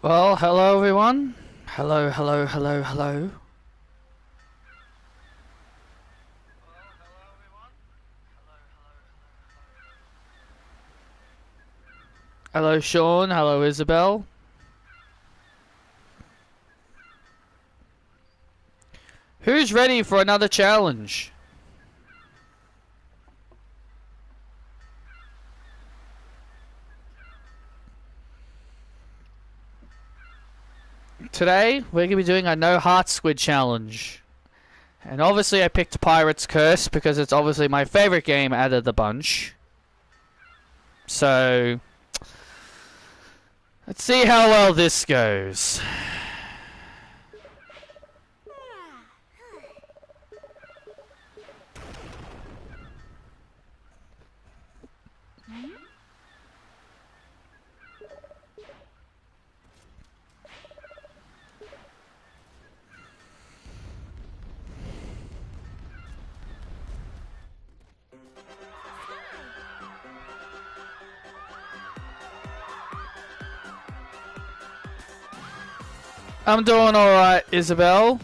Well, hello everyone. Hello, hello, hello, hello. Hello Sean, hello Isabel. Who's ready for another challenge? Today, we're going to be doing a no heart squid challenge. And obviously I picked Pirate's Curse because it's obviously my favorite game out of the bunch. So, let's see how well this goes. I'm doing alright, Isabel.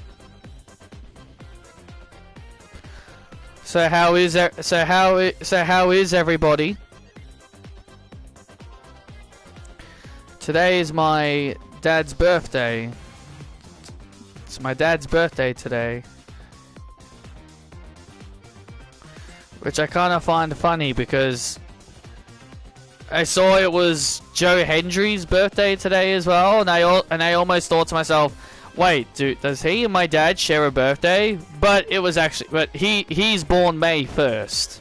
So how is everybody? Today is my dad's birthday. It's my dad's birthday today. Which I kind of find funny because I saw it was Joe Hendry's birthday today as well, and I almost thought to myself, wait, dude, does he and my dad share a birthday? But it was actually, but he's born May 1st,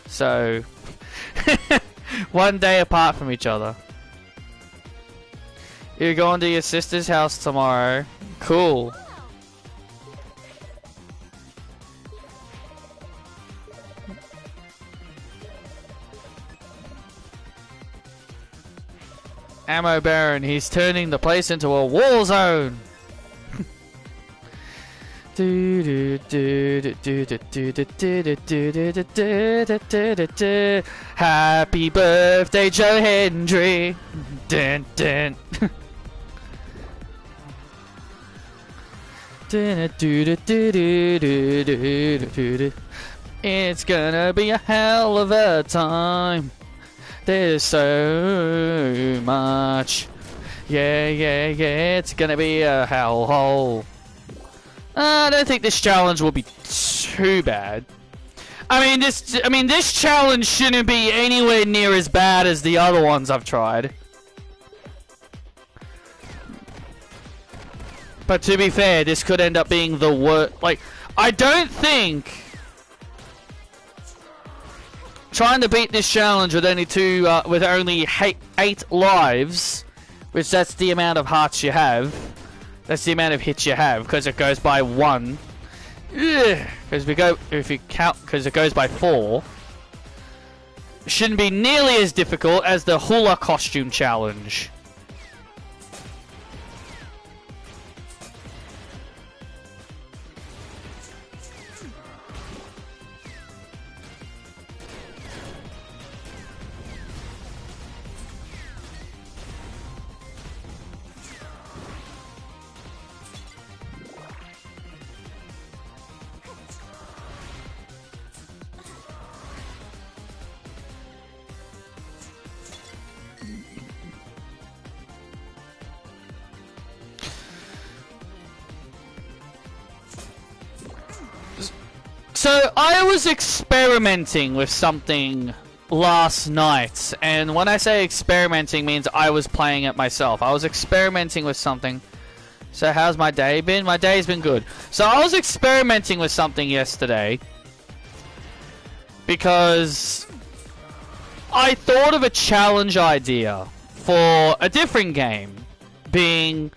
so one day apart from each other. You're going to your sister's house tomorrow. Cool. Ammo Baron, he's turning the place into a war zone. Happy birthday, Joe Hendry. Dun, dun. It's gonna be a hell of a time. There's so much. Yeah, it's gonna be a hellhole. I don't think this challenge will be too bad. I mean, this challenge shouldn't be anywhere near as bad as the other ones I've tried. But to be fair, this could end up being the worst. Like, I don't think trying to beat this challenge with only eight lives, which that's the amount of hearts you have. That's the amount of hits you have, because it goes by 1. Because it goes by 4. Shouldn't be nearly as difficult as the hula costume challenge. So, I was experimenting with something last night, and when I say experimenting means I was playing it myself. I was experimenting with something. So how's my day been? My day's been good. So I was experimenting with something yesterday because I thought of a challenge idea for a different game, being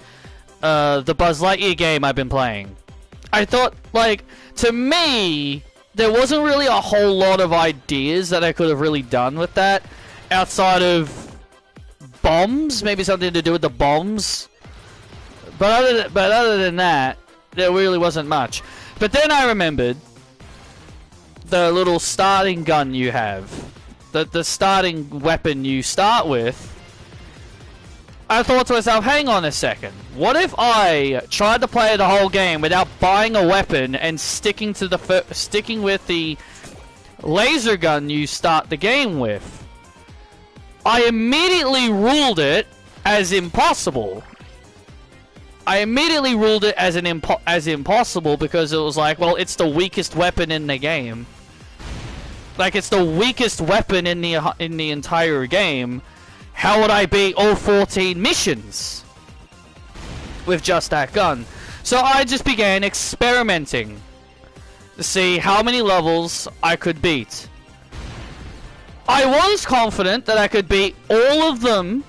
the Buzz Lightyear game I've been playing. I thought, like, to me, there wasn't really a whole lot of ideas that I could have really done with that outside of bombs, maybe something to do with the bombs. But other than that, there really wasn't much. But then I remembered the little starting gun you have, the starting weapon you start with. I thought to myself, hang on a second. What if I tried to play the whole game without buying a weapon and sticking with the laser gun you start the game with? I immediately ruled it as impossible. I immediately ruled it as impossible because it was like, well, it's the weakest weapon in the game. Like, it's the weakest weapon in the entire game. How would I beat all 14 missions with just that gun? So I just began experimenting to see how many levels I could beat. I was confident that I could beat all of them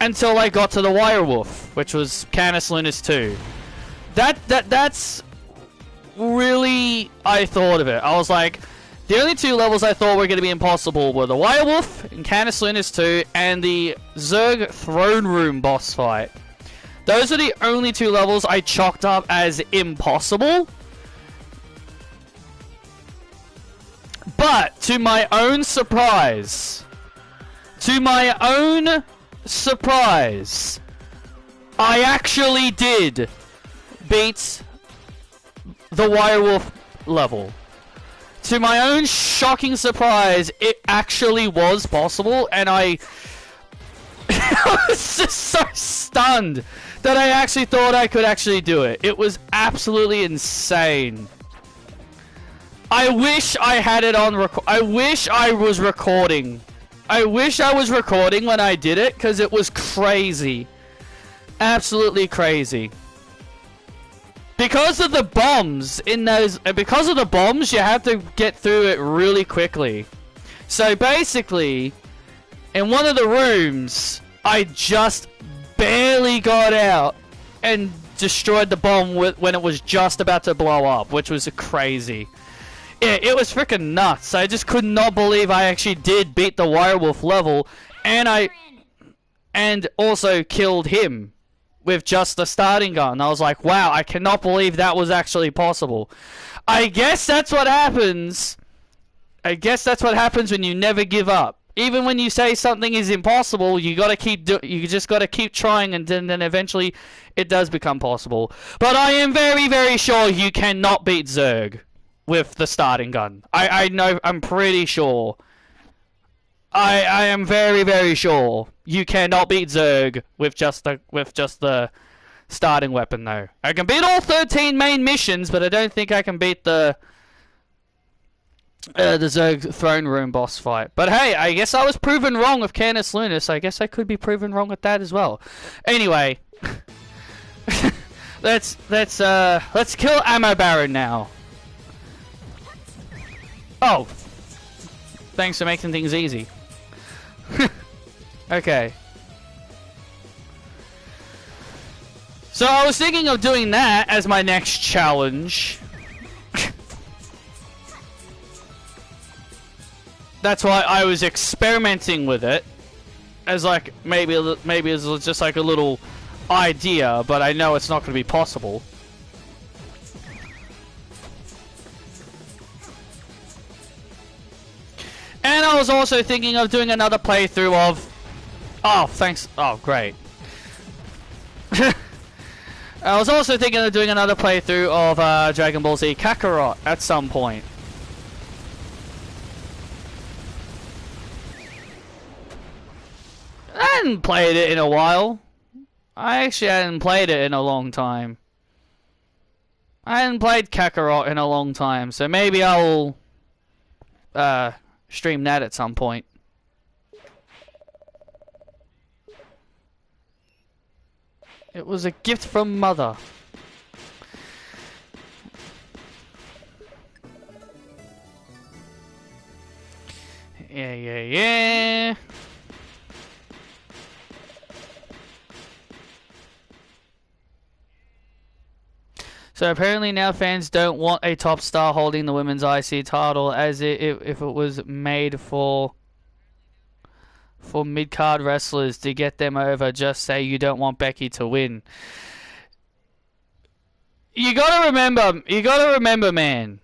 until I got to the Werewolf, which was Canis Lunis 2. That's really, I thought of it. I was like, the only two levels I thought were going to be impossible were the Werewolf and Canis Lunis 2 and the Zerg Throne Room boss fight. Those are the only two levels I chalked up as impossible. But, to my own surprise, I actually did beat the Werewolf level. To my own shocking surprise, it actually was possible, and I was just so stunned that I actually thought I could actually do it. It was absolutely insane. I wish I had it on I wish I was recording. I wish I was recording when I did it, because it was crazy. Absolutely crazy. Because of the bombs in those, because of the bombs, you have to get through it really quickly. So basically, in one of the rooms, I just barely got out and destroyed the bomb when it was just about to blow up, which was crazy. Yeah, it was freaking nuts. I just could not believe I actually did beat the Werewolf level, and also killed him with just the starting gun. I was like, wow, I cannot believe that was actually possible. I guess that's what happens. I guess that's what happens when you never give up. Even when you say something is impossible, you just gotta keep trying, and then eventually it does become possible. But I am very, very sure you cannot beat Zerg with the starting gun. I know, I'm pretty sure. I am very, very sure you cannot beat Zerg with just the starting weapon, though. I can beat all 13 main missions, but I don't think I can beat the Zerg Throne Room boss fight. But hey, I guess I was proven wrong with Canis Lunis. I guess I could be proven wrong with that as well. Anyway, let's kill Ammo Baron now. Oh, thanks for making things easy. Okay. So I was thinking of doing that as my next challenge. That's why I was experimenting with it, as like maybe it's just like a little idea, but I know it's not going to be possible. And I was also thinking of doing another playthrough of... Oh, thanks. Oh, great. I was also thinking of doing another playthrough of Dragon Ball Z Kakarot at some point. I hadn't played it in a while. I actually hadn't played it in a long time. I hadn't played Kakarot in a long time, so maybe I'll stream that at some point. It was a gift from Mother. Yeah. So apparently now fans don't want a top star holding the women's IC title, as if it was made for mid-card wrestlers to get them over. Just say you don't want Becky to win. You gotta remember, man.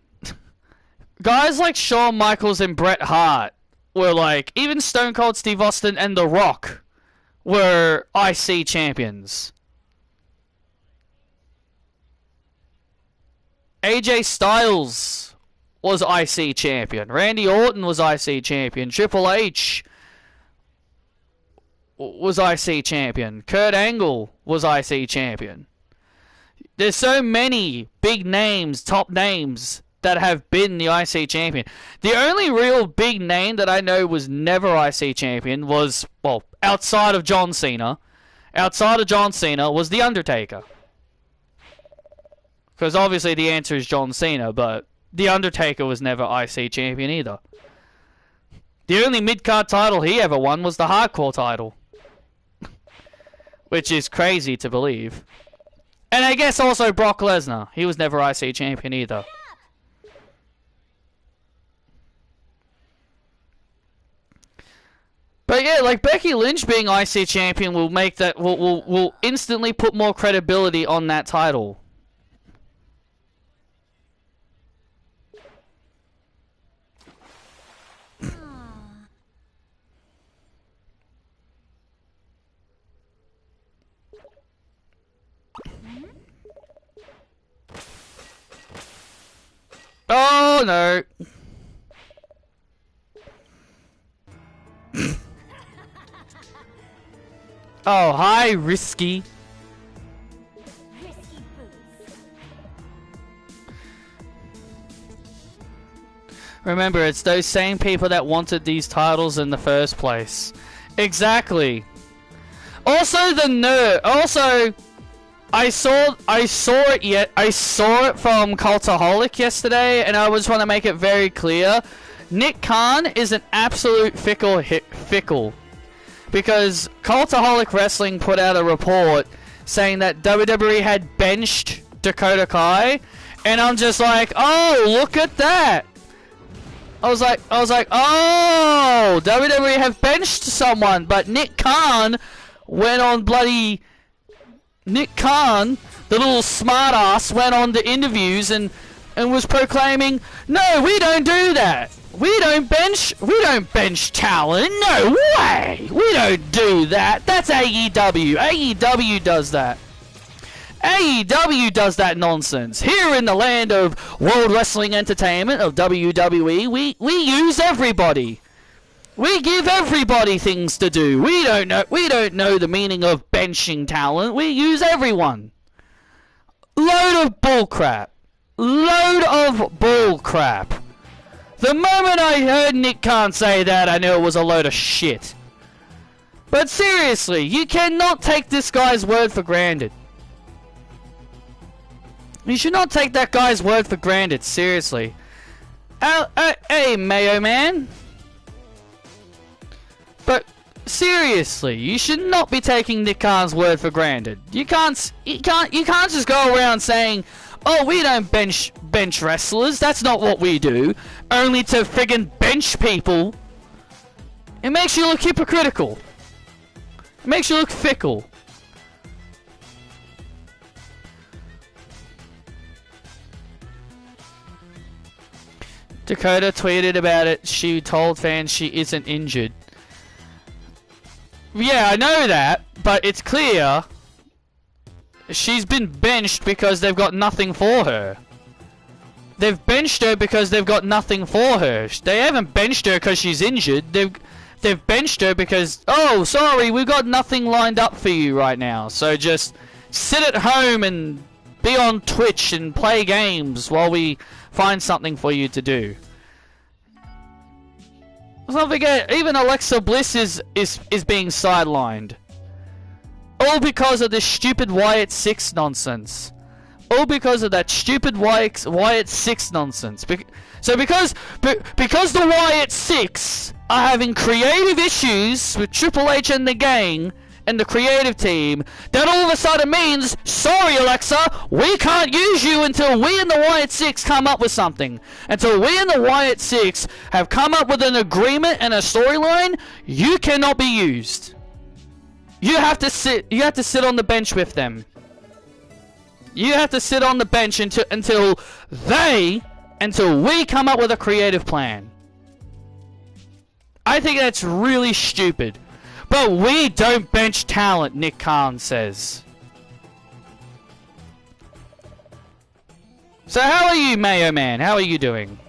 Guys like Shawn Michaels and Bret Hart were like, even Stone Cold Steve Austin and The Rock were IC champions. AJ Styles was IC champion. Randy Orton was IC champion. Triple H was IC champion. Kurt Angle was IC champion. There's so many big names, top names, that have been the IC champion. The only real big name that I know was never IC champion was, well, outside of John Cena, was The Undertaker. Because obviously the answer is John Cena, but The Undertaker was never IC champion either. The only mid-card title he ever won was the Hardcore title. Which is crazy to believe. And I guess also Brock Lesnar. He was never IC champion either. But yeah, like Becky Lynch being IC champion will make that will instantly put more credibility on that title. Oh no. Oh, hi, Risky. Remember, it's those same people that wanted these titles in the first place. Exactly. Also, the nerd. Also, I saw it from Cultaholic yesterday, and I just want to make it very clear. Nick Khan is an absolute fickle. Because Cultaholic Wrestling put out a report saying that WWE had benched Dakota Kai, and I'm just like, oh, look at that. I was like, oh, WWE have benched someone, but Nick Khan went on the little smartass, went on the interviews and was proclaiming, no, we don't do that. We don't bench talent. No way. We don't do that. That's AEW. AEW does that. AEW does that nonsense. Here in the land of World Wrestling Entertainment, of WWE, we use everybody. We give everybody things to do. We don't know the meaning of benching talent. We use everyone. Load of bullcrap. Load of bullcrap. The moment I heard Nick Khan say that, I knew it was a load of shit. But seriously, you cannot take this guy's word for granted. You should not take that guy's word for granted, seriously. Hey, Mayo Man. But seriously, you should not be taking Nick Khan's word for granted. You can't just go around saying, oh, we don't bench wrestlers. That's not what we do. Only to friggin' bench people. It makes you look hypocritical. It makes you look fickle. Dakota tweeted about it. She told fans she isn't injured. Yeah, I know that, but it's clear she's been benched because they've got nothing for her. They've benched her because they've got nothing for her. They haven't benched her because she's injured. They've benched her because, oh, sorry, we've got nothing lined up for you right now. So just sit at home and be on Twitch and play games while we find something for you to do. Let's not forget, even Alexa Bliss is being sidelined. All because of this stupid Wyatt 6 nonsense. All because of that stupid Wyatt 6 nonsense. So because the Wyatt 6 are having creative issues with Triple H and the gang and the creative team, that all of a sudden means, sorry Alexa, we can't use you until we and the Wyatt 6 come up with something. Until we and the Wyatt 6 have come up with an agreement and a storyline, you cannot be used. You have to sit on the bench with them. You have to sit on the bench until we come up with a creative plan. I think that's really stupid. But we don't bench talent, Nick Khan says. So how are you, Mayo Man? How are you doing?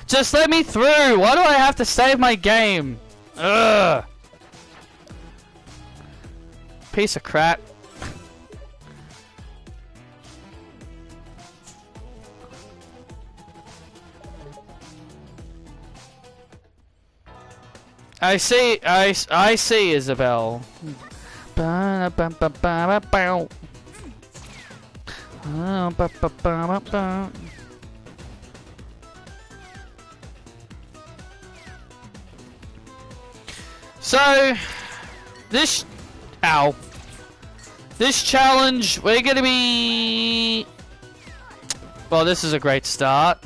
Just let me through. Why do I have to save my game? Ugh. Piece of crap. I see, Isabel. So, this challenge, we're gonna be... Well, this is a great start.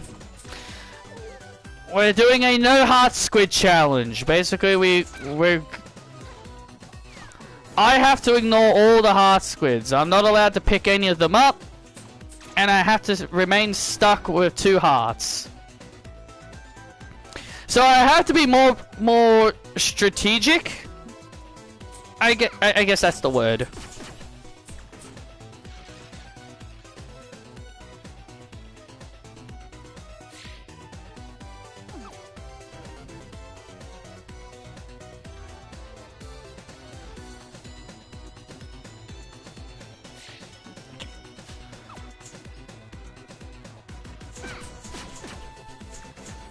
We're doing a no heart squid challenge. Basically, I have to ignore all the heart squids. I'm not allowed to pick any of them up, and I have to remain stuck with 2 hearts. So I have to be more strategic. I guess that's the word.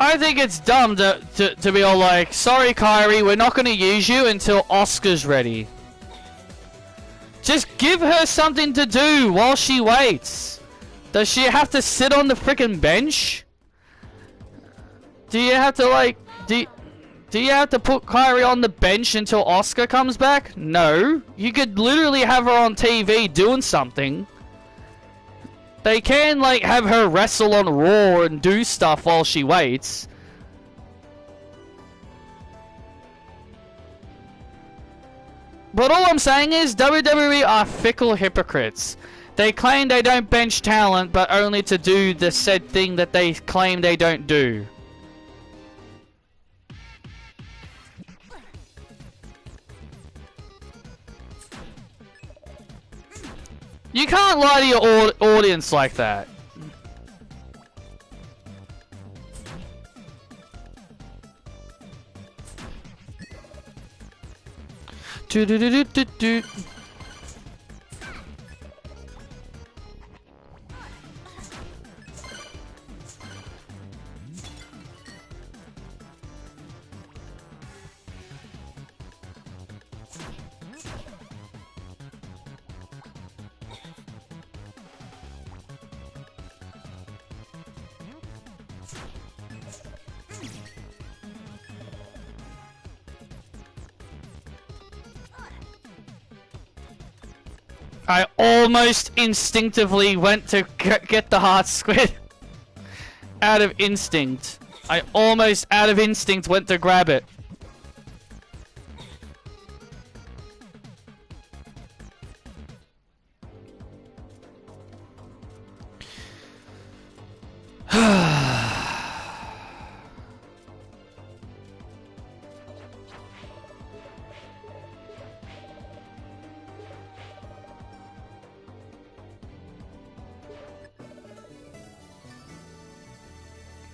I think it's dumb to be all like, sorry Kyrie, we're not going to use you until Oscar's ready. Just give her something to do while she waits. Does she have to sit on the freaking bench? Do you have to like, do you have to put Kyrie on the bench until Oscar comes back? No. You could literally have her on TV doing something. They can, like, have her wrestle on Raw and do stuff while she waits. But all I'm saying is, WWE are fickle hypocrites. They claim they don't bench talent, but only to do the said thing that they claim they don't do. You can't lie to your audience like that. Do do do do do do. I almost instinctively went to get the heart squid. Out of instinct. I almost out of instinct went to grab it.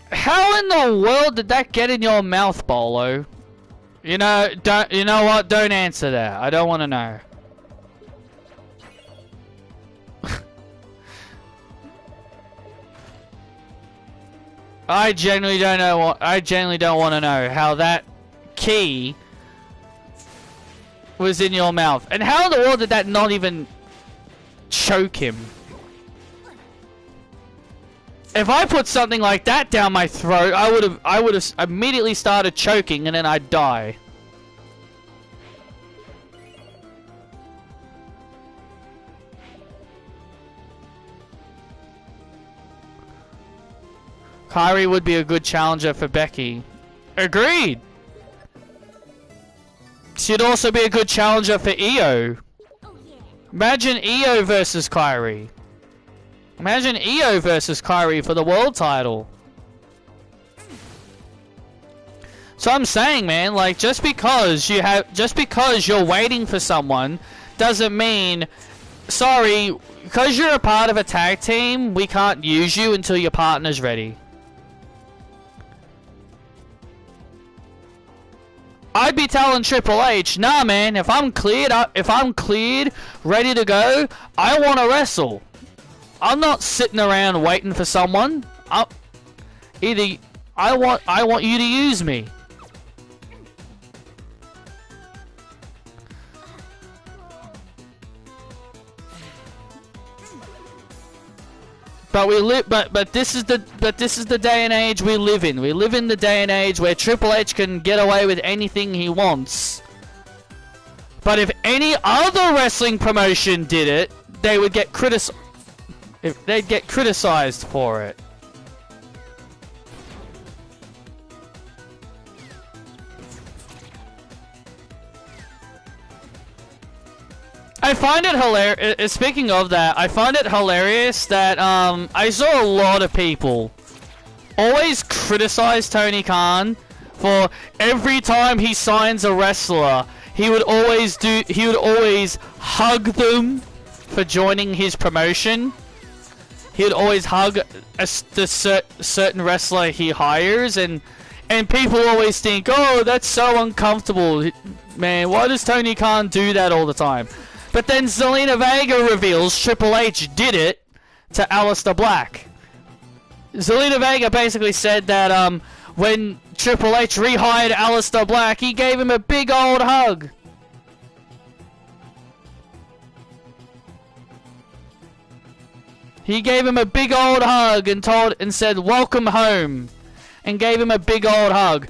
How in the world did that get in your mouth, Bolo? You know, you know what? Don't answer that. I don't want to know. I genuinely don't know what. I genuinely don't want to know how that key was in your mouth, and how in the world did that not even choke him? If I put something like that down my throat, I would have immediately started choking, and then I'd die. Kyrie would be a good challenger for Becky. Agreed. She'd also be a good challenger for Io. Imagine Io versus Kyrie. Imagine Io versus Kyrie for the world title. So I'm saying, man, like, just because you're waiting for someone doesn't mean, sorry, because you're a part of a tag team, we can't use you until your partner's ready. I'd be telling Triple H, nah, man, if I'm cleared, ready to go, I want to wrestle. I'm not sitting around waiting for someone. I want you to use me. But this is the day and age we live in. We live in the day and age where Triple H can get away with anything he wants. But if any other wrestling promotion did it, they would get they'd get criticized for it. I find it hilarious. Speaking of that, I find it hilarious that I saw a lot of people always criticize Tony Khan for every time he signs a wrestler, he would always hug them for joining his promotion. He would always hug the certain wrestler he hires, and people always think, oh, that's so uncomfortable. Man, why does Tony Khan do that all the time? But then Zelina Vega reveals Triple H did it to Aleister Black. Zelina Vega basically said that when Triple H rehired Aleister Black, he gave him a big old hug. He gave him a big old hug and said, welcome home. And gave him a big old hug.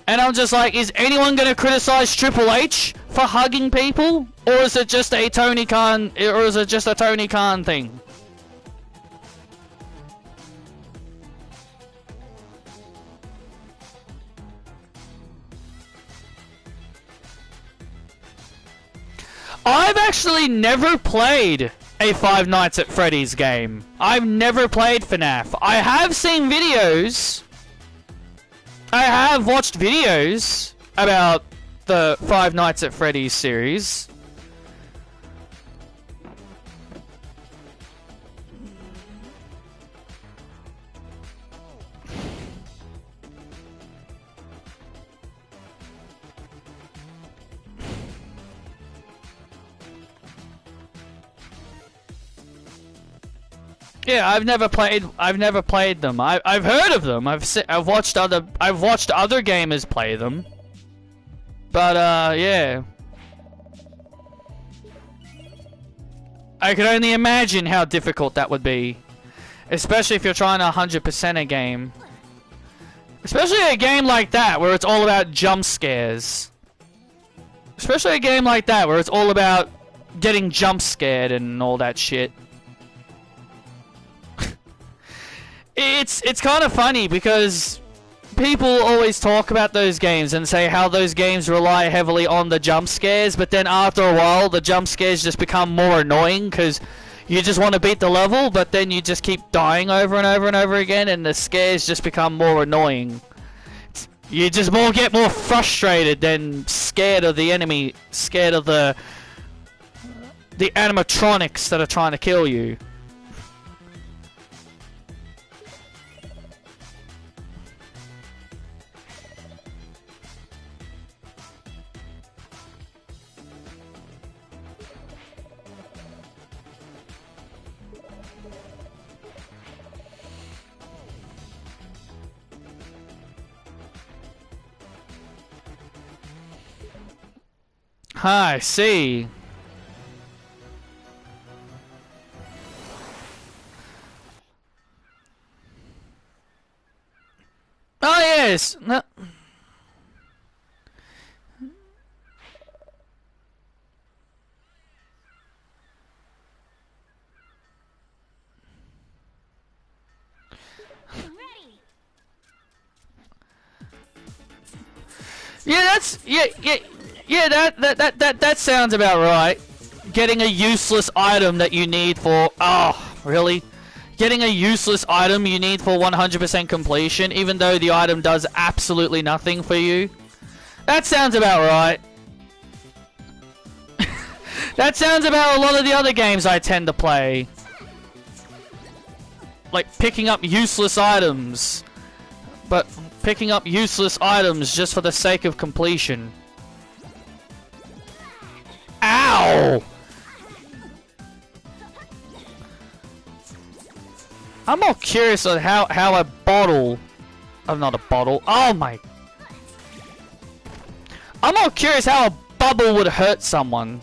And I'm just like, is anyone going to criticize Triple H for hugging people? Or is it just a Tony Khan thing? I've actually never played a Five Nights at Freddy's game. I've never played FNAF. I have seen videos. I have watched videos about the Five Nights at Freddy's series. Yeah, I've never played them. I've heard of them. I've watched other gamers play them. But yeah. I could only imagine how difficult that would be, especially if you're trying to 100% a game. Especially a game like that where it's all about jump scares. Especially a game like that where it's all about getting jump scared and all that shit. It's kind of funny because people always talk about those games and say how those games rely heavily on the jump scares, but then after a while the jump scares just become more annoying because you just want to beat the level, but then you just keep dying over and over and over again, and the scares just become more annoying. You just get more frustrated than scared of the enemy, scared of the animatronics that are trying to kill you. I see. Oh yes. No. Yeah, that sounds about right. Getting a useless item that you need for... Oh, really? Getting a useless item you need for 100% completion, even though the item does absolutely nothing for you. That sounds about right. That sounds about a lot of the other games I tend to play. Like picking up useless items. But picking up useless items just for the sake of completion. Ow! I'm more curious on how a bottle... Oh, not a bottle. Oh my... I'm more curious how a bubble would hurt someone.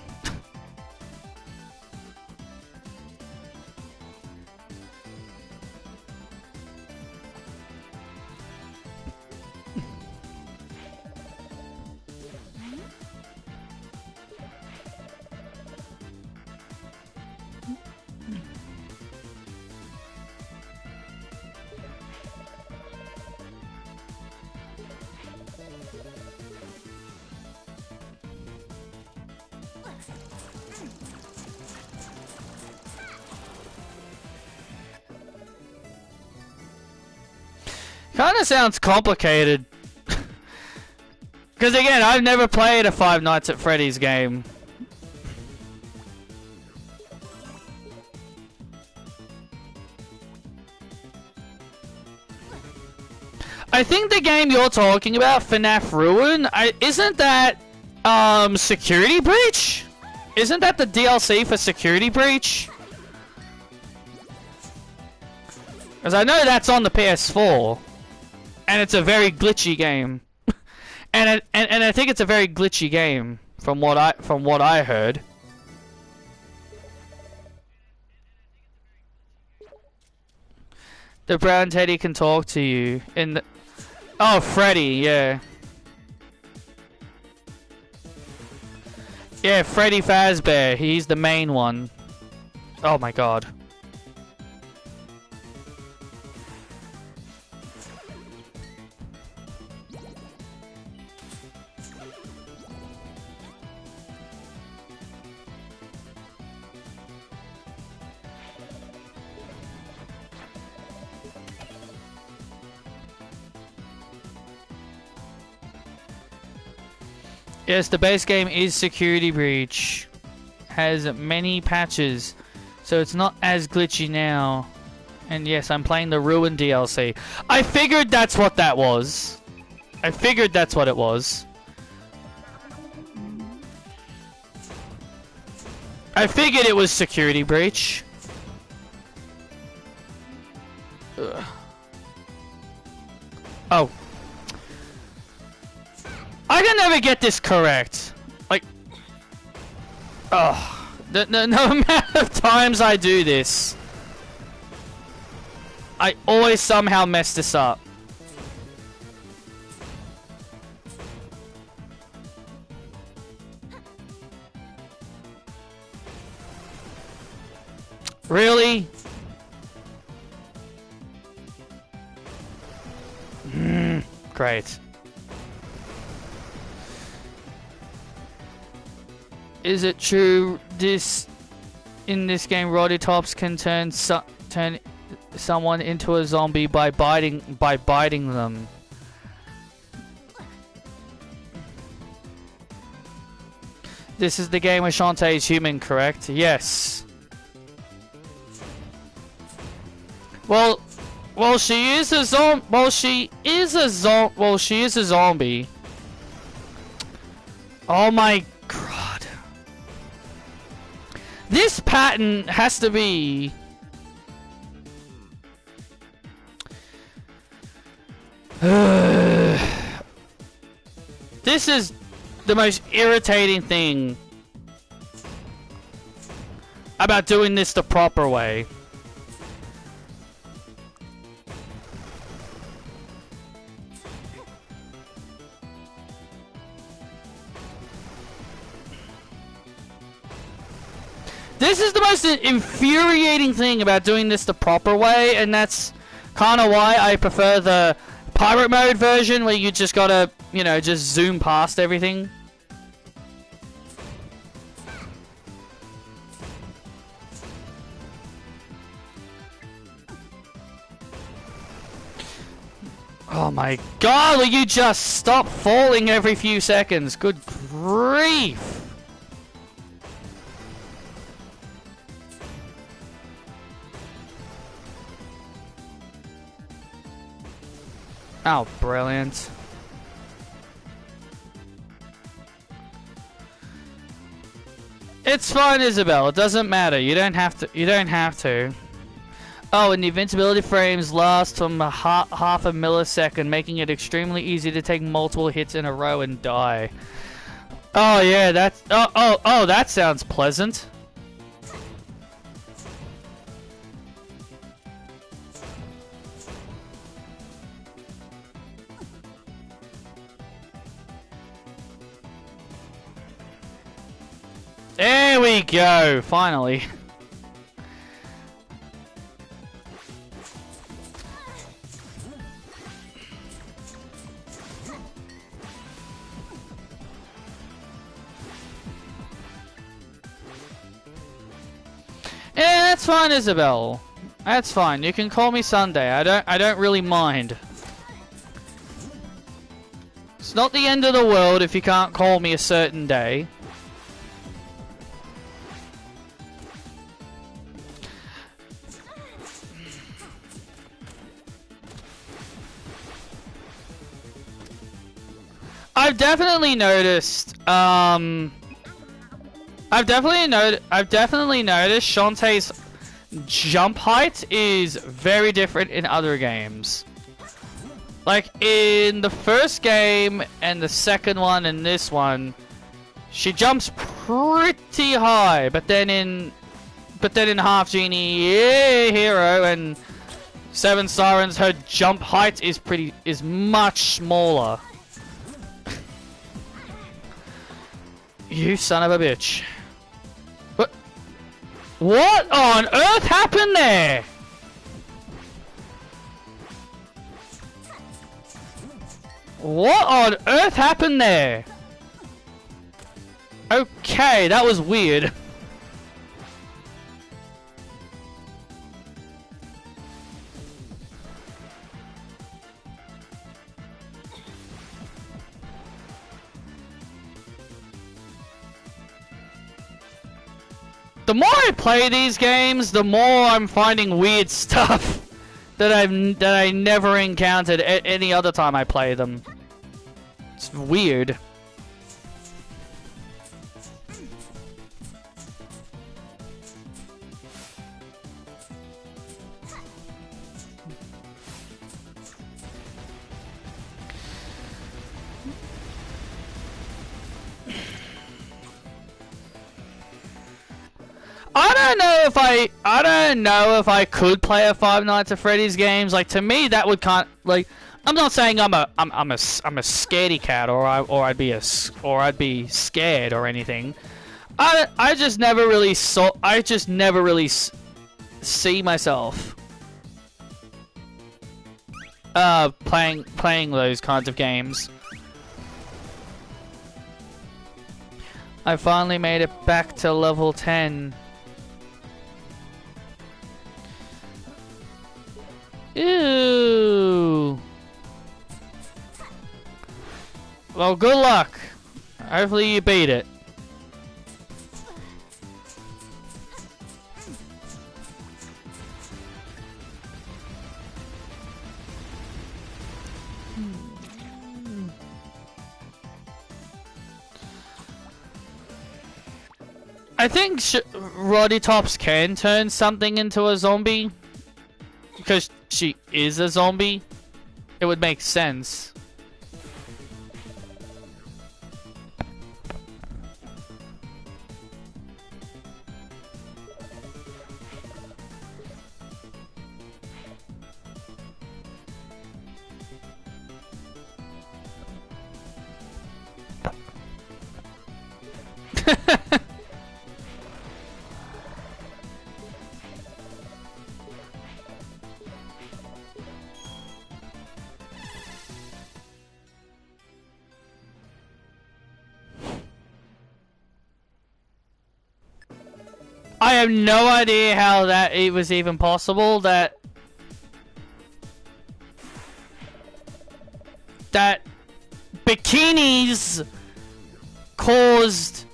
Kinda sounds complicated. Because again, I've never played a Five Nights at Freddy's game. I think the game you're talking about, FNAF Ruin, isn't that Security Breach? Isn't that the DLC for Security Breach? Because I know that's on the PS4. And it's a very glitchy game, and I think it's a very glitchy game from what I heard. The brown teddy can talk to you in the... Oh, Freddy, yeah. Yeah, Freddy Fazbear, he's the main one. Oh my god. Yes, the base game is Security Breach. Has many patches, so it's not as glitchy now. And yes, I'm playing the Ruin DLC. I figured that's what that was. I figured that's what it was. I figured it was Security Breach. Ugh. Oh. I can never get this correct. Like, oh, no amount of times I do this, I always somehow mess this up. Really? Great. Is it true in this game Roddy Tops can turn someone into a zombie by biting them? This is the game where Shantae is human, correct? Yes. Well, she is a zombie. Oh my god. This pattern has to be... This is the most irritating thing about doing this the proper way. This is the most infuriating thing about doing this the proper way, and that's kind of why I prefer the pirate mode version, where you just gotta, you know, just zoom past everything. Oh my god, will you just stop falling every few seconds? Good grief! Oh, brilliant. It's fine, Isabel. It doesn't matter. You don't have to. You don't have to. Oh, and the invincibility frames last from half a millisecond, making it extremely easy to take multiple hits in a row and die. Oh yeah, that's. Oh, that sounds pleasant. There we go, finally. Yeah, that's fine, Isabel. That's fine. You can call me Sunday. I don't really mind. It's not the end of the world if you can't call me a certain day. I've definitely noticed, I've definitely noticed Shantae's jump height is very different in other games. Like in the first game and the second one and this one, she jumps pretty high, but then in Half Genie Hero and Seven Sirens, her jump height is much smaller. You son of a bitch. What on earth happened there? What on earth happened there? Okay, that was weird. The more I play these games, the more I'm finding weird stuff that I never encountered any other time I play them. It's weird. I don't know if I could play a Five Nights at Freddy's games. Like, to me, that would like. I'm not saying I'm a scaredy cat or I'd be scared or anything. I just never really see myself playing those kinds of games. I finally made it back to level 10. Ew. Well, good luck. Hopefully you beat it. I think Roddy Tops can turn something into a zombie. Because she is a zombie. It would make sense. I have no idea how it was even possible that... that bikinis caused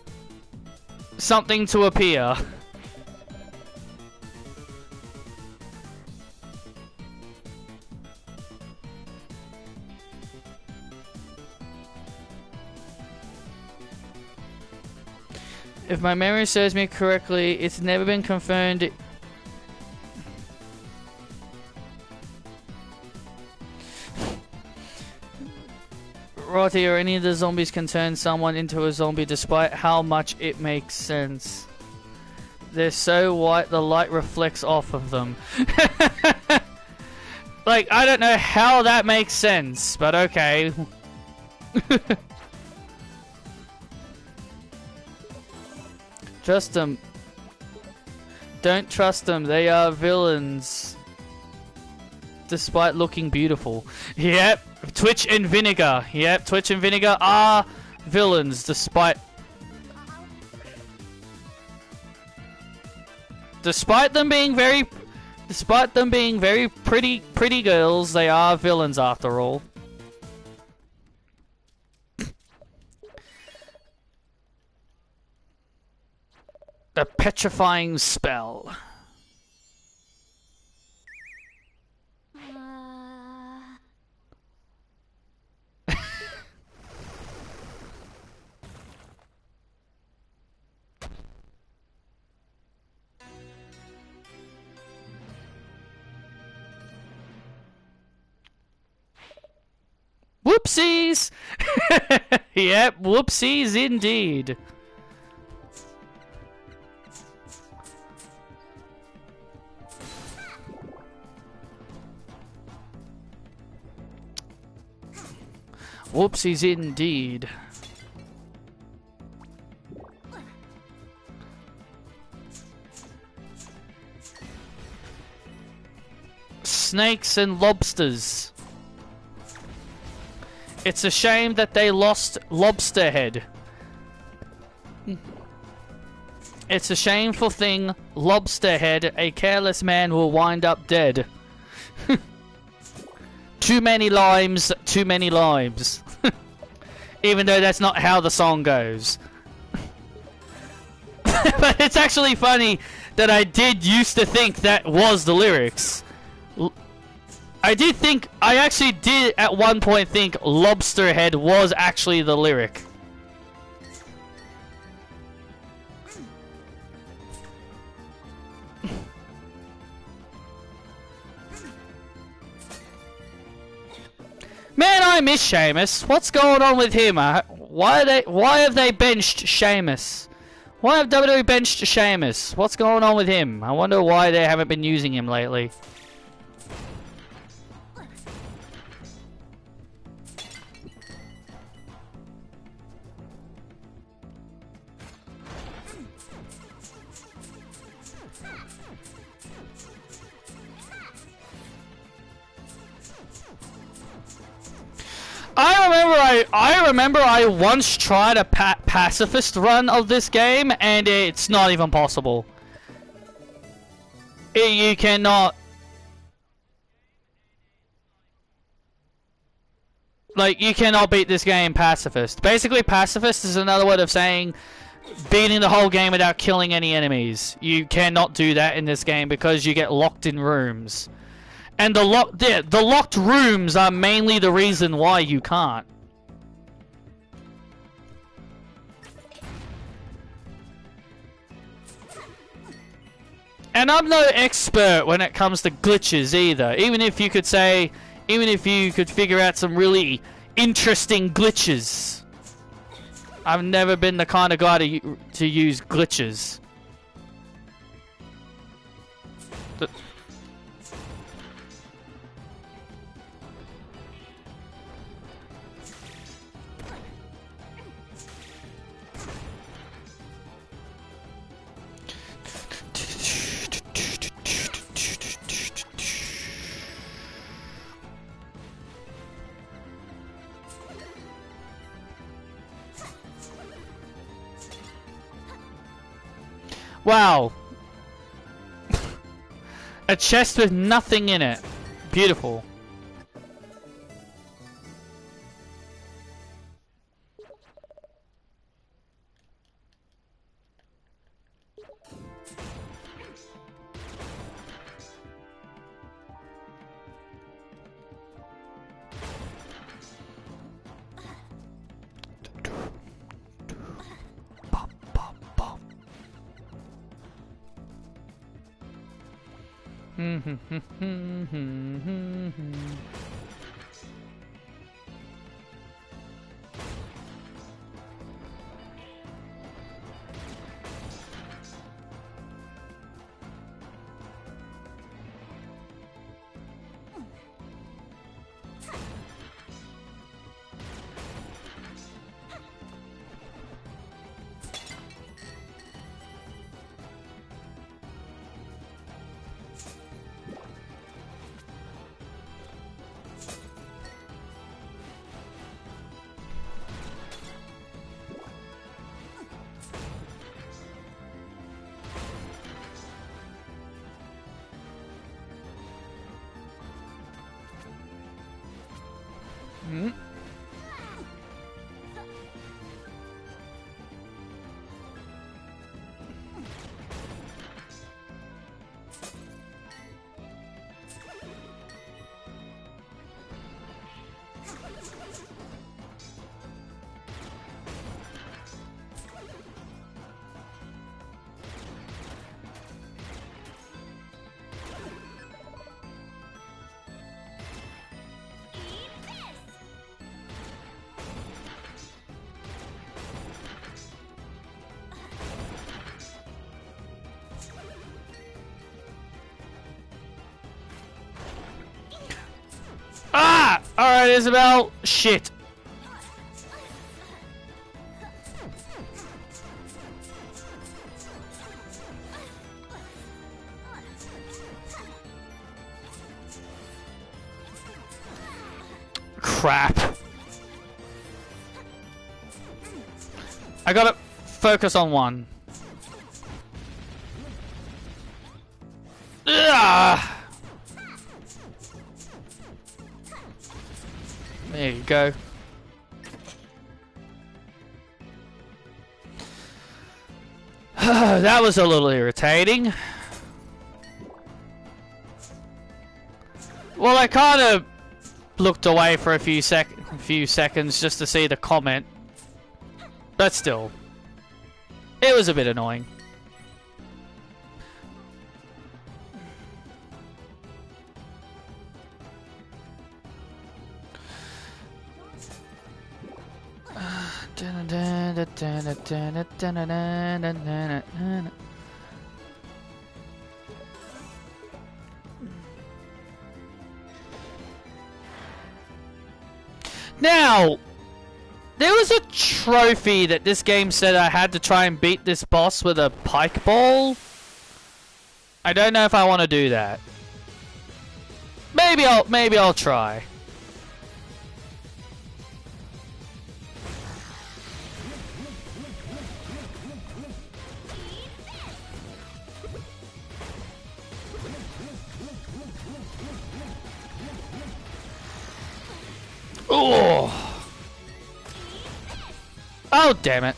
something to appear. If my memory serves me correctly, it's never been confirmed. Rotty or any of the zombies can turn someone into a zombie despite how much it makes sense. They're so white the light reflects off of them. Like, I don't know how that makes sense, but okay. Trust them. Don't trust them. They are villains. Despite looking beautiful. Yep. Twitch and Vinegar. Yep. Twitch and Vinegar are villains despite... Despite them being very pretty girls, they are villains after all. A petrifying spell. Whoopsies! Yep, whoopsies indeed. Whoopsies indeed. Snakes and lobsters. It's a shame that they lost Lobster Head. It's a shameful thing, Lobster Head. A careless man will wind up dead. Too many limes, too many limes. Even though that's not how the song goes. But it's actually funny that I did used to think that was the lyrics. I actually did at one point think Lobster Head was actually the lyric. Man, I miss Sheamus. What's going on with him? Why have they benched Sheamus? Why have WWE benched Sheamus? What's going on with him? I wonder why they haven't been using him lately. I remember I once tried a pacifist run of this game, and it's not even possible. You cannot... Like, you cannot beat this game pacifist. Basically, pacifist is another word of saying beating the whole game without killing any enemies. You cannot do that in this game because you get locked in rooms. And the locked rooms are mainly the reason why you can't. And I'm no expert when it comes to glitches either. Even if you could figure out some really interesting glitches. I've never been the kind of guy to use glitches. Wow. A chest with nothing in it. Beautiful. Ah! Alright, Isabel. Shit. Crap. I gotta focus on one. Ugh. There you go. That was a little irritating. Well, I kind of looked away for a few seconds just to see the comment. But still, it was a bit annoying. Now, there was a trophy that this game said I had to try and beat this boss with a pike ball. I don't know if I want to do that. Maybe I'll try. Oh! Oh, damn it.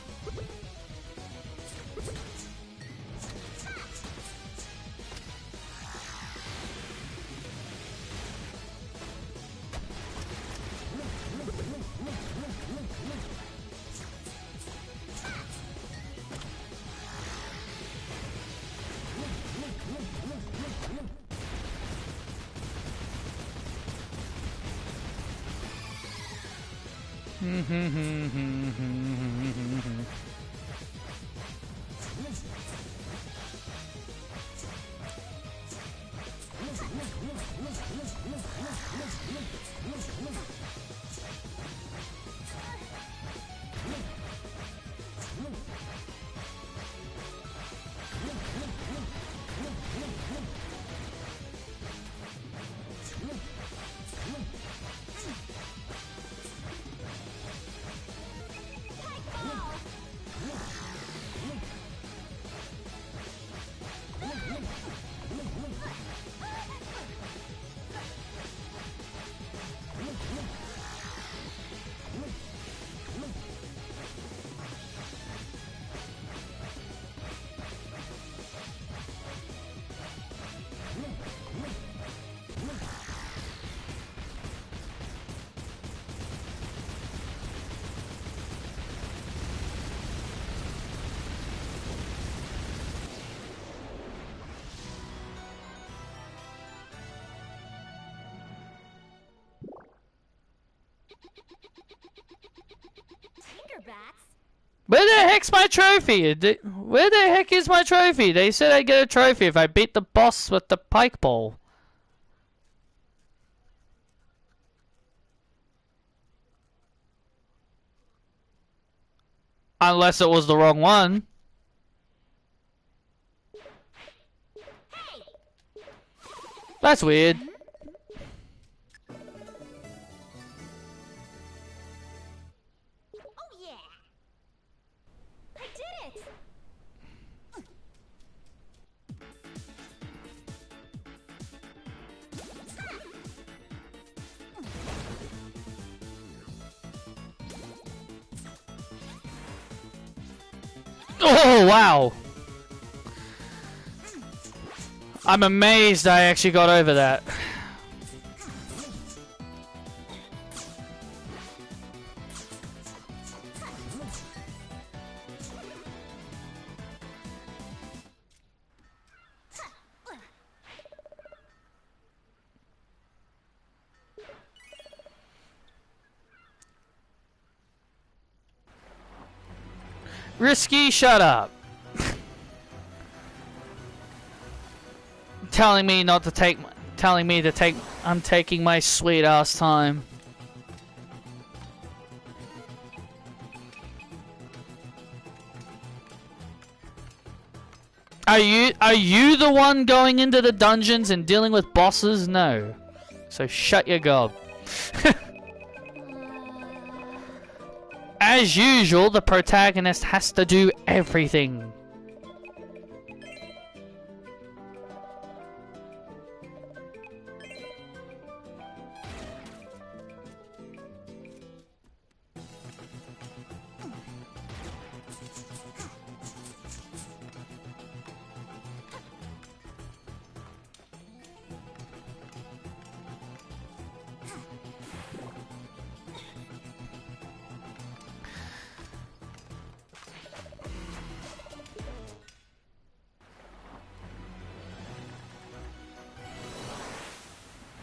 Where the heck's my trophy? Where the heck is my trophy? They said I'd get a trophy if I beat the boss with the pike ball. Unless it was the wrong one. That's weird. Oh yeah. I did it. Oh, wow. I'm amazed I actually got over that. Risky, shut up. Telling me not to take, telling me to take, I'm taking my sweet ass time. Are you the one going into the dungeons and dealing with bosses? No. So shut your gob. As usual, the protagonist has to do everything.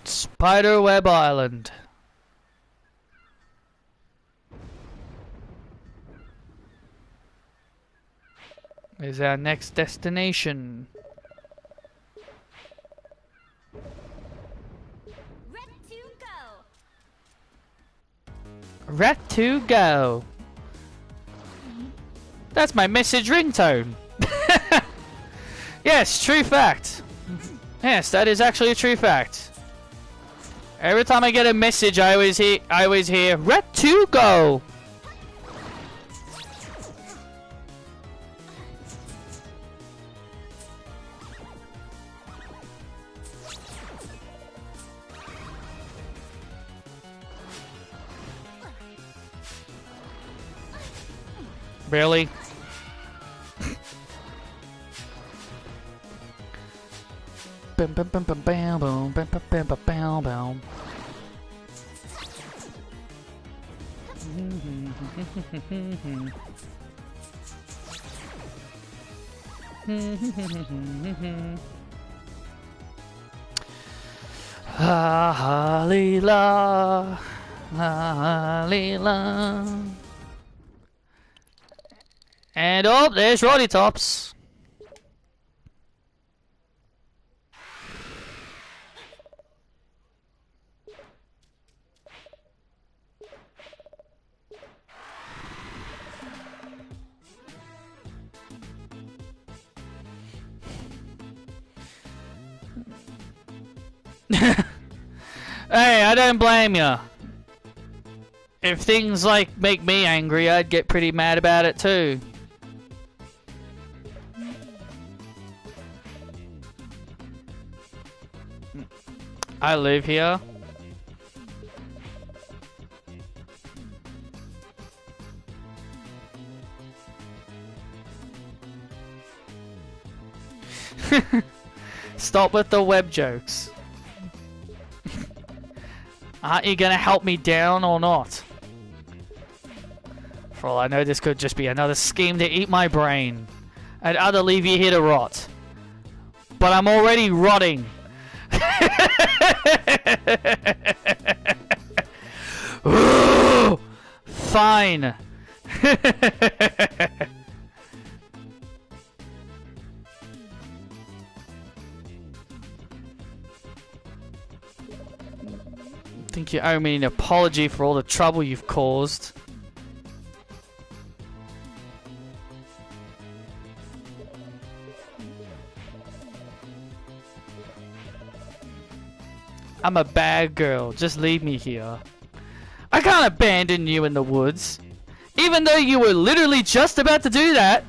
Spiderweb Island. Is our next destination. Rat to go. That's my message ringtone. Yes, true fact. Yes, that is actually a true fact. Every time I get a message, I always hear Rat to go. Really? Bam bam bam bam bam bam bam bam bam bam bam. Ah, Leela, ah, Leela. And oh, there's Roddy Tops. Hey, I don't blame ya. If things like make me angry, I'd get pretty mad about it too. I live here. Stop with the web jokes. Aren't you gonna help me down or not? For all I know, this could just be another scheme to eat my brain. I'd either leave you here to rot. But I'm already rotting. Fine. Think you owe me an apology for all the trouble you've caused. I'm a bad girl. Just leave me here. I can't abandon you in the woods. Even though you were literally just about to do that.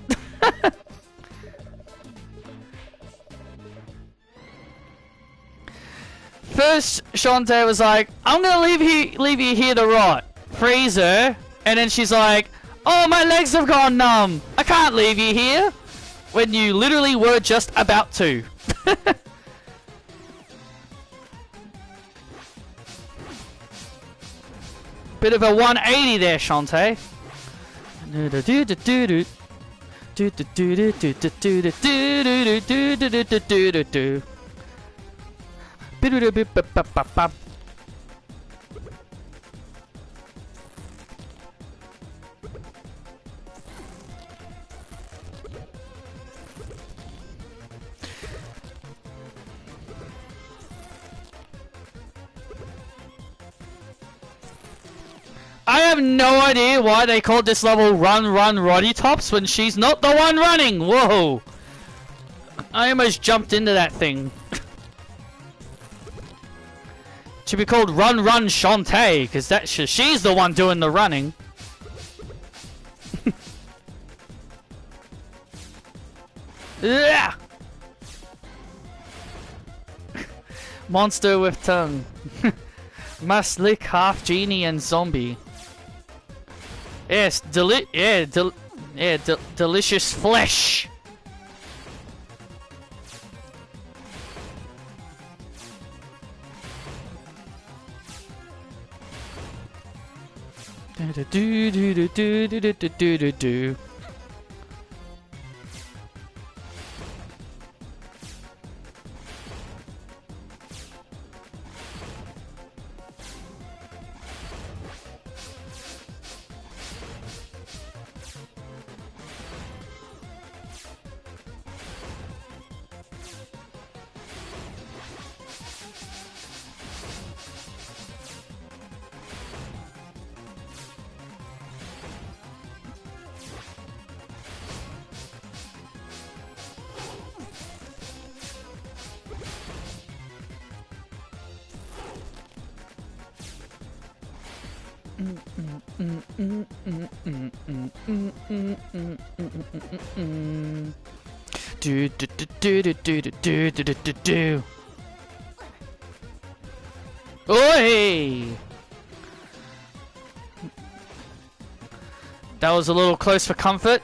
First, Shantae was like, I'm gonna leave you here to rot. Freeze her. And then she's like, oh, my legs have gone numb. I can't leave you here. When you literally were just about to. Bit of a 180 there, Shantae. I have no idea why they called this level Run Run Roddy Tops when she's not the one running. Whoa! I almost jumped into that thing. Should be called Run Run Shantae, because she's the one doing the running. Yeah. Monster with tongue. Must lick half genie and zombie. Yes, delicious flesh. Do. Do. Oi! That was a little close for comfort.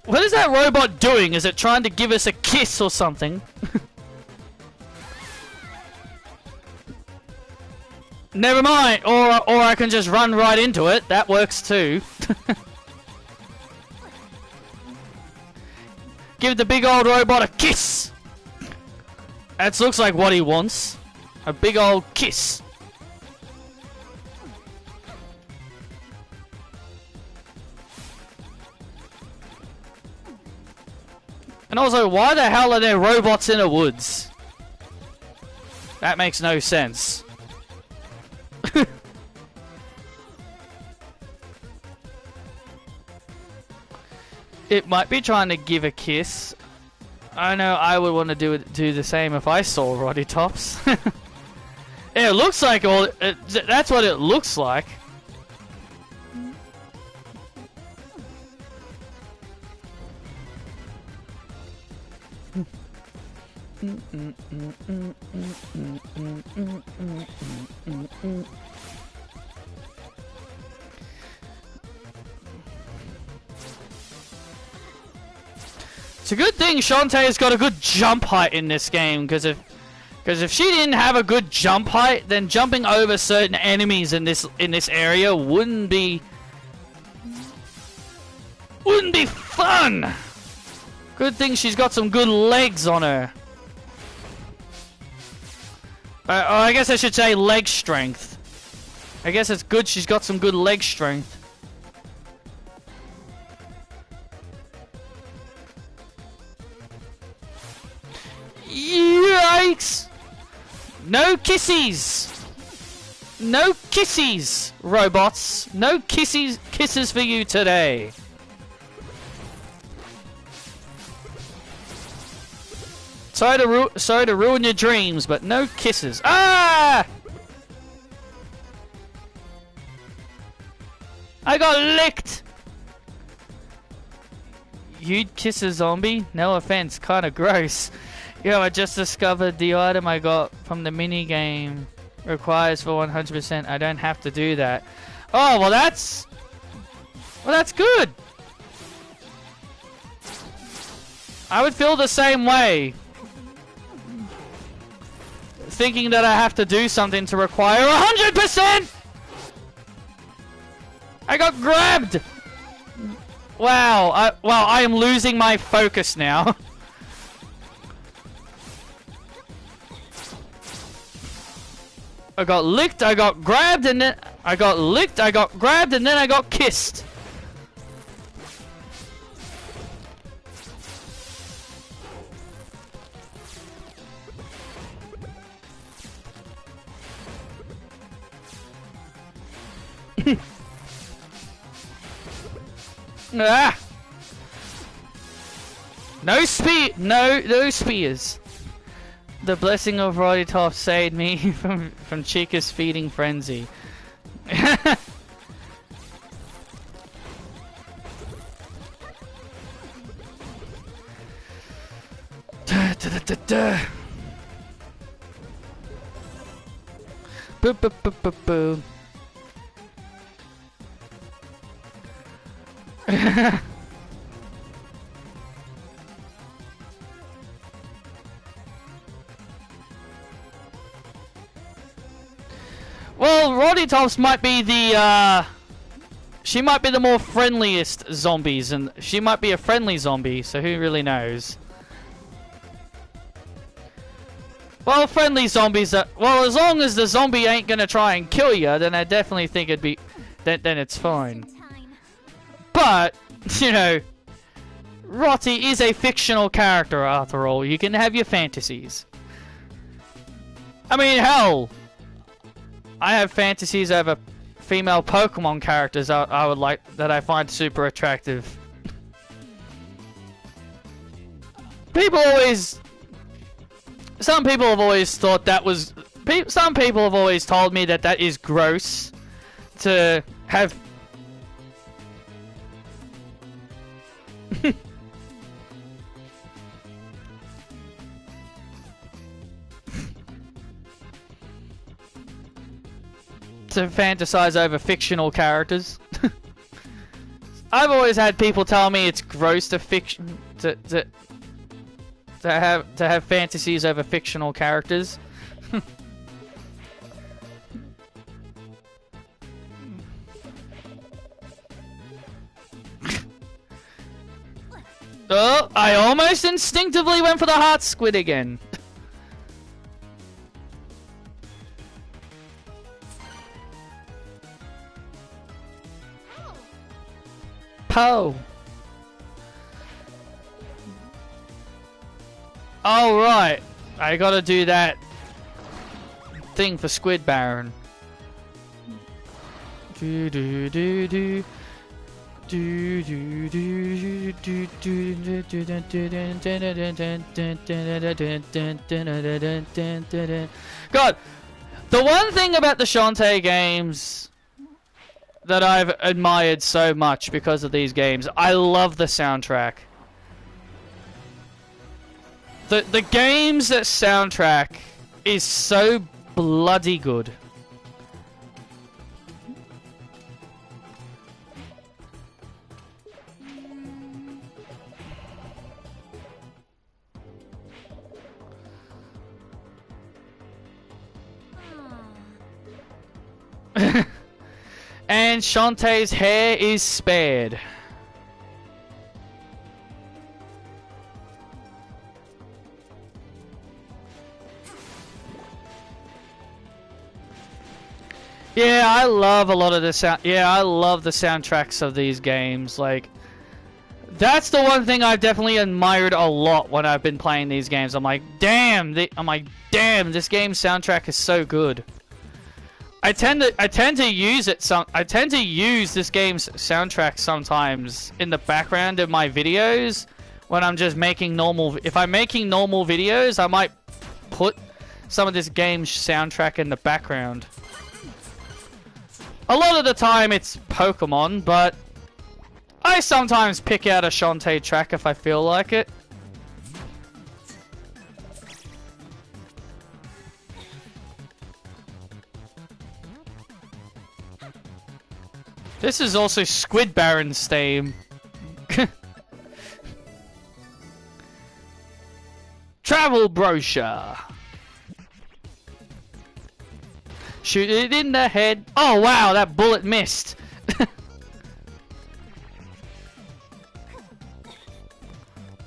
What is that robot doing? Is it trying to give us a kiss or something? Never mind, or I can just run right into it. That works too. Give the big old robot a kiss. That looks like what he wants. A big old kiss. And also, why the hell are there robots in the woods? That makes no sense. It might be trying to give a kiss. I know I would want to do the same if I saw Roddy Tops. It looks like that's what it looks like. It's a good thing Shantae's got a good jump height in this game, because if Because if she didn't have a good jump height, then jumping over certain enemies in this area wouldn't be fun. Good thing she's got some good legs on her. I guess I should say leg strength. I guess it's good she's got some good leg strength. Yikes! No kissies! No kissies, robots! No kisses for you today! Sorry to ruin your dreams, but no kisses. Ah! I got licked! You'd kiss a zombie? No offense, kinda gross. Yo, I just discovered the item I got from the minigame requires for 100%. I don't have to do that. Oh, well that's good. I would feel the same way. Thinking that I have to do something to require 100%! I got grabbed! Wow, I am losing my focus now. I got licked, I got grabbed, and then I got licked, I got grabbed, and then I got kissed. Ah! No spears. The blessing of Roddy Top saved me from Chica's feeding frenzy. Boo boo boo boo boo. Well, Roddy Tops might be the, she might be the more friendliest zombies, and she might be a friendly zombie, so who really knows? Well, friendly zombies are, well, as long as the zombie ain't gonna try and kill you, then I definitely think it'd be, then it's fine. But, you know, Rotty is a fictional character after all. You can have your fantasies. I mean, hell, I have fantasies over female Pokemon characters I would like, that I find super attractive. Some people have always thought that was, some people have always told me that is gross to have. To fantasize over fictional characters. I've always had people tell me it's gross to have fantasies over fictional characters. Oh, I almost instinctively went for the heart squid again. Poe. Oh, right. I gotta do that thing for Squid Baron. Do do do do. God, the one thing about the Shantae games that I've admired so much because of these games, I love the soundtrack. The game's soundtrack is so bloody good. And Shantae's hair is spared. Yeah, I love a lot of the sound. Yeah, I love the soundtracks of these games. Like, that's the one thing I've definitely admired a lot when I've been playing these games. I'm like, damn, this game's soundtrack is so good. I tend to use this game's soundtrack sometimes in the background of my videos when I'm just making normal. If I'm making normal videos, I might put some of this game's soundtrack in the background. A lot of the time it's Pokemon, but I sometimes pick out a Shantae track if I feel like it. This is also Squid Baron's theme. Travel brochure. Shoot it in the head. Oh wow, that bullet missed.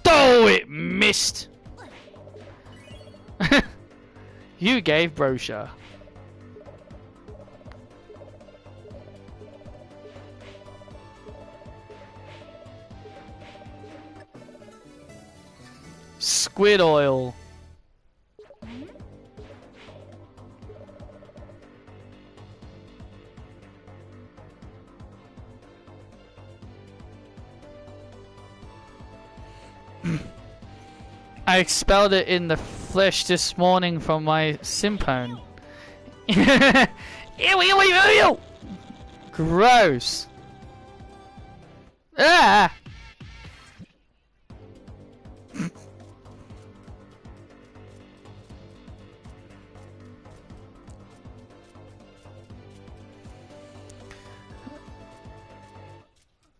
Oh, it missed. You gave brochure. Squid oil. I expelled it in the flesh this morning from my simpone. Ew. Gross. Ah!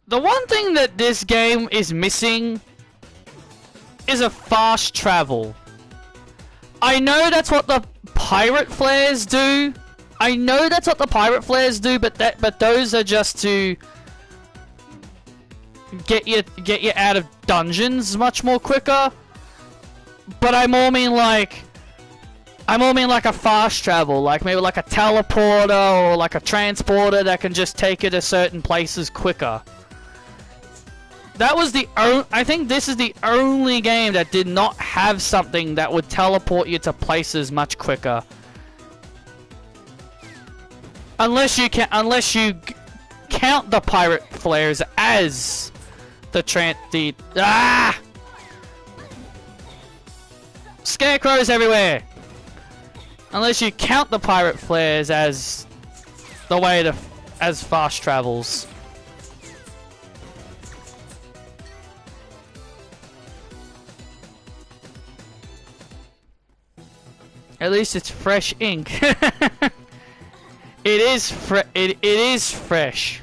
The one thing that this game is missing is a fast travel. I know that's what the pirate flares do. But those are just to get you out of dungeons much more quicker. But I more mean like a fast travel, like maybe like a teleporter or like a transporter that can just take you to certain places quicker. That was I think this is the only game that did not have something that would teleport you to places much quicker. Unless you count the pirate flares as scarecrows everywhere. Unless you count the pirate flares as the way as fast travels. At least it's fresh ink. It is fresh.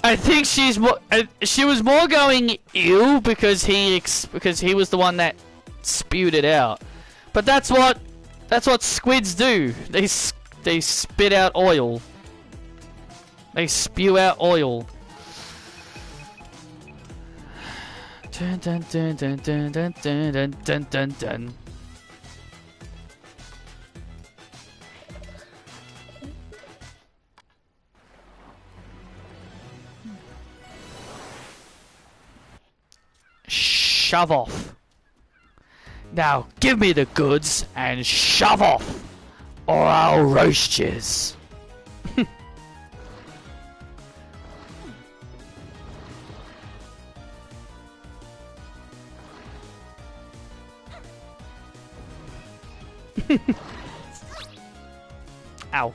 I think she was more going ew because he was the one that spewed it out. But that's what squids do. They spit out oil. They spew out oil. Dun dun dun dun dun dun dun dun dun dun. Shove off. Now give me the goods and shove off, or I'll roast yous. Ow.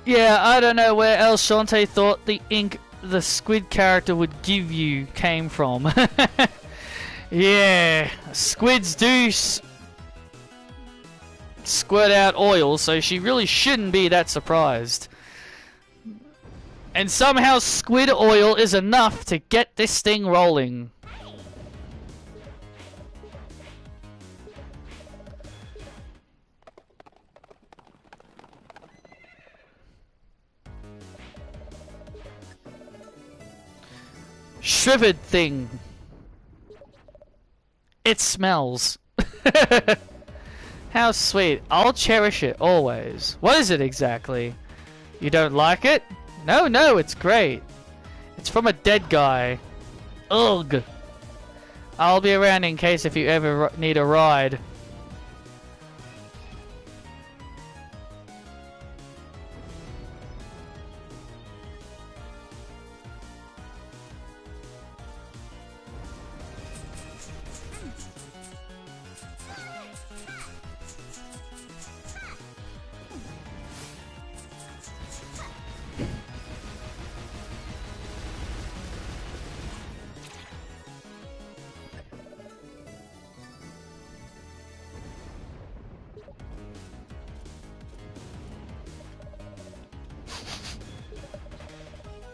Yeah, I don't know where else Shantae thought the ink the squid character would give you came from. Yeah, squids do squirt out oil, so she really shouldn't be that surprised. And somehow squid oil is enough to get this thing rolling. shriveled thing. It smells. How sweet. I'll cherish it always. What is it exactly? You don't like it? No, no, it's great. It's from a dead guy. Ugh. I'll be around in case if you ever need a ride.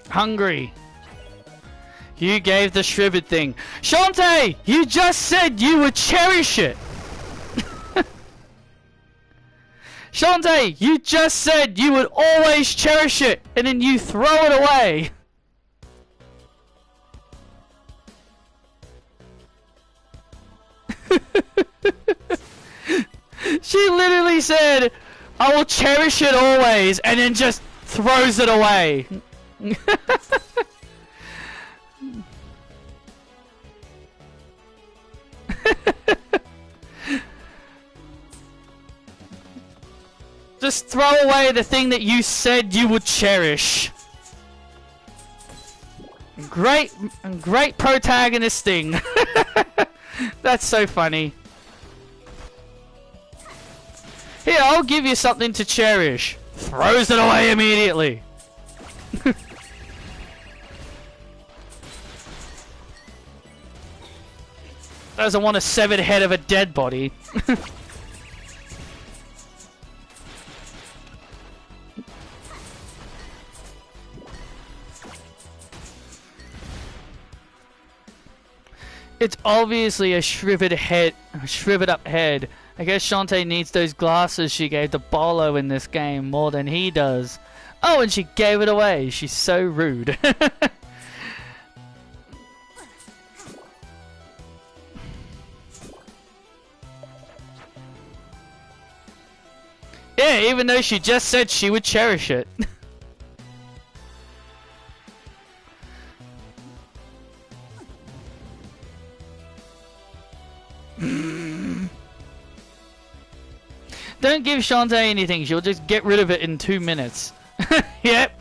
Hungry. You gave the shriveled thing. Shantae! You just said you would cherish it! Shantae! You just said you would always cherish it! And then you throw it away! She literally said, I will cherish it always, and then just throws it away. Just throw away the thing that you said you would cherish. Great protagonist thing. That's so funny. Here, I'll give you something to cherish. Throws it away immediately. Doesn't want a severed head of a dead body. It's obviously a shriveled up head. I guess Shantae needs those glasses she gave to Bolo in this game more than he does. Oh, and she gave it away. She's so rude. Yeah, even though she just said she would cherish it. Don't give Shantae anything; she'll just get rid of it in 2 minutes. Yep,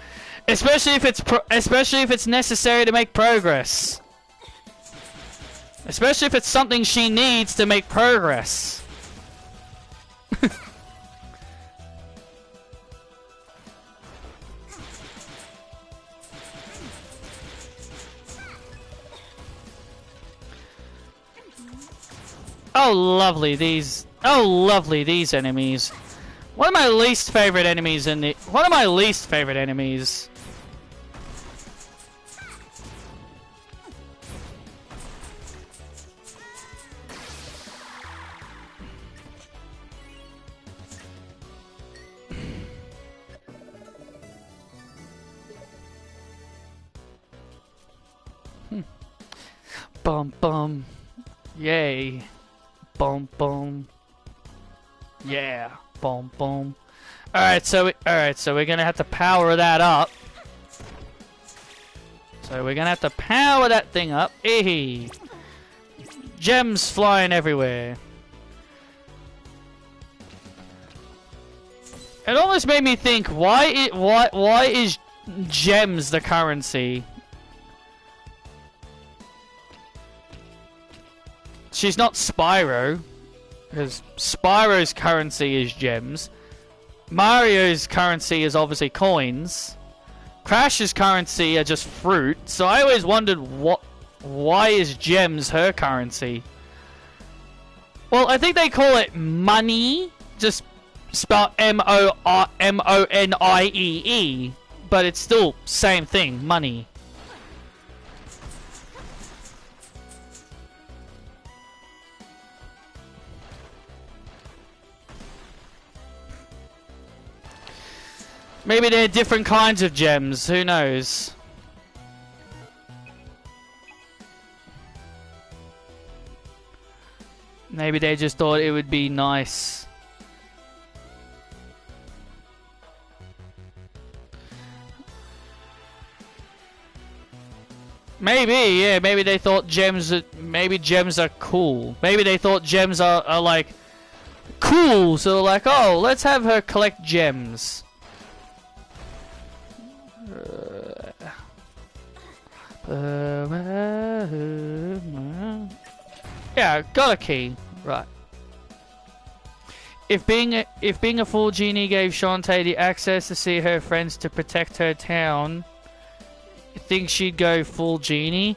especially if it's necessary to make progress. Especially if it's something she needs to make progress. Oh, lovely these enemies. One of my least favorite enemies Bum bum. Yay. Boom, boom. Yeah. Boom, boom. Alright, so we're gonna have to power that up. So we're gonna have to power that thing up. Hey. Gems flying everywhere. It almost made me think, why is gems the currency? She's not Spyro, because Spyro's currency is gems. Mario's currency is obviously coins. Crash's currency are just fruit. So I always wondered why is gems her currency? Well, I think they call it money, just spelled M-O-N-I-E-E, but it's still same thing, money. Maybe they're different kinds of gems, who knows? Maybe they just thought it would be nice. Maybe, yeah, maybe they thought gems are cool. Maybe they thought gems are like cool, so they're like, oh, let's have her collect gems. Yeah, got a key. Right. If being a full genie gave Shantae the access to see her friends to protect her town, you think she'd go full genie?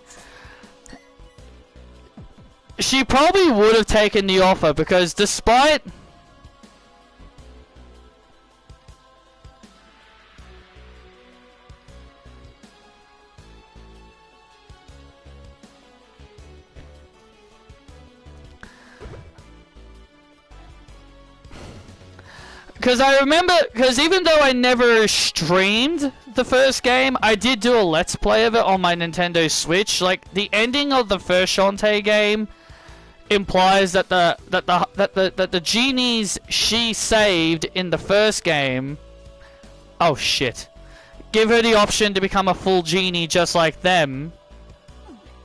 She probably would have taken the offer because despite... Because I remember, because even though I never streamed the first game, I did do a Let's Play of it on my Nintendo Switch. Like, the ending of the first Shantae game implies that the genies she saved in the first game... Oh, shit. Give her the option to become a full genie just like them.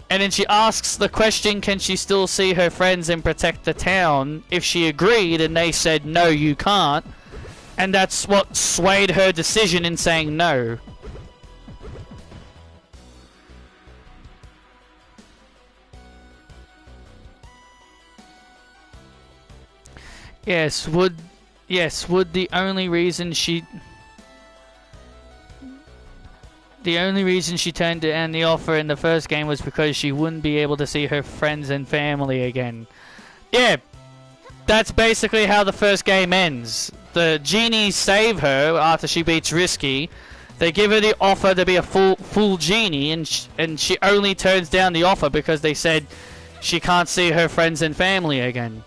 And then she asks the question, can she still see her friends and protect the town? If she agreed and they said, no, you can't. And that's what swayed her decision in saying no. Yes, would the only reason she turned down the offer in the first game was because she wouldn't be able to see her friends and family again. Yeah, that's basically how the first game ends. The genies save her after she beats Risky. They give her the offer to be a full genie, and she only turns down the offer because they said she can't see her friends and family again.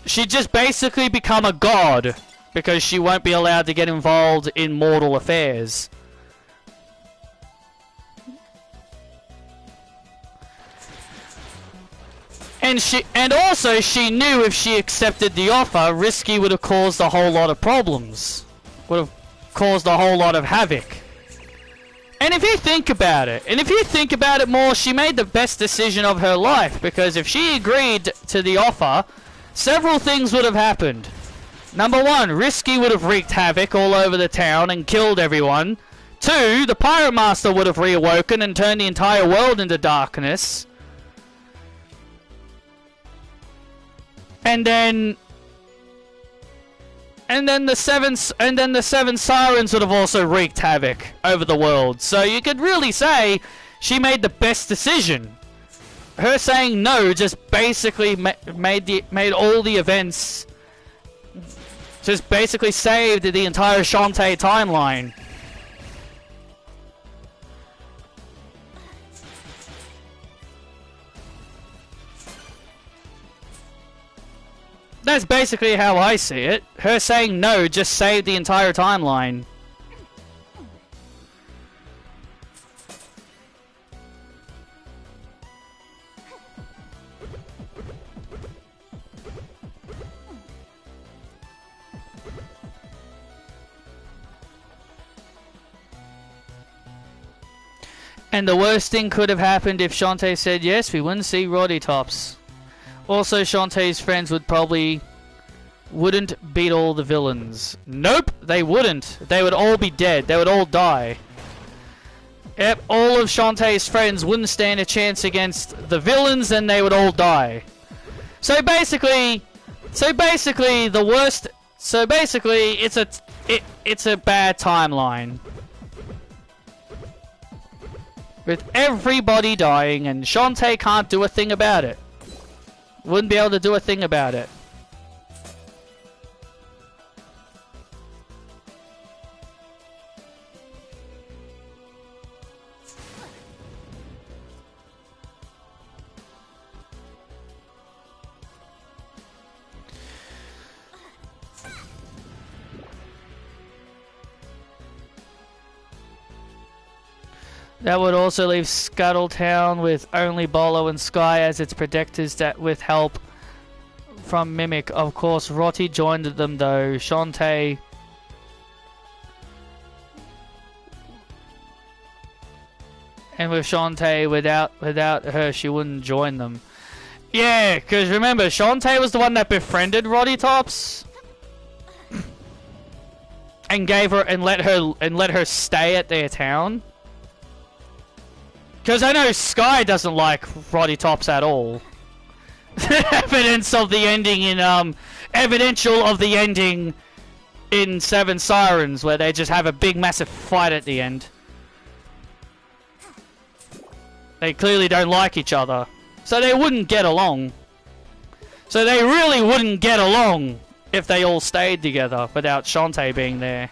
She'd just basically become a god because she won't be allowed to get involved in mortal affairs. And also she knew if she accepted the offer, Risky would have caused a whole lot of problems. Would have caused a whole lot of havoc. And if you think about it, more, she made the best decision of her life, because if she agreed to the offer, several things would have happened. Number one, Risky would have wreaked havoc all over the town and killed everyone. Two, the Pirate Master would have reawoken and turned the entire world into darkness. And then the seven sirens would have also wreaked havoc over the world. So you could really say she made the best decision. Her saying no just basically made all the events, just basically saved the entire Shantae timeline. That's basically how I see it. Her saying no just saved the entire timeline. And the worst thing could have happened if Shantae said yes, we wouldn't see Roddy Tops. Also, Shantae's friends wouldn't beat all the villains. Nope, they wouldn't. They would all be dead. They would all die. Yep, all of Shantae's friends wouldn't stand a chance against the villains, and they would all die. So basically, it's a bad timeline. With everybody dying, and Shantae can't do a thing about it. Wouldn't be able to do a thing about it. That would also leave Scuttletown with only Bolo and Sky as its protectors that with help from Mimic. Of course, Rotti joined them though. Shantae. And with Shantae, without her, she wouldn't join them. Yeah, because remember, Shantae was the one that befriended Roddy Tops. And gave her and let her stay at their town. Because I know Sky doesn't like Roddy Tops at all. Evidence of the ending in evidential of the ending in Seven Sirens, where they just have a big massive fight at the end. They clearly don't like each other, so they wouldn't get along. So they really wouldn't get along if they all stayed together without Shantae being there.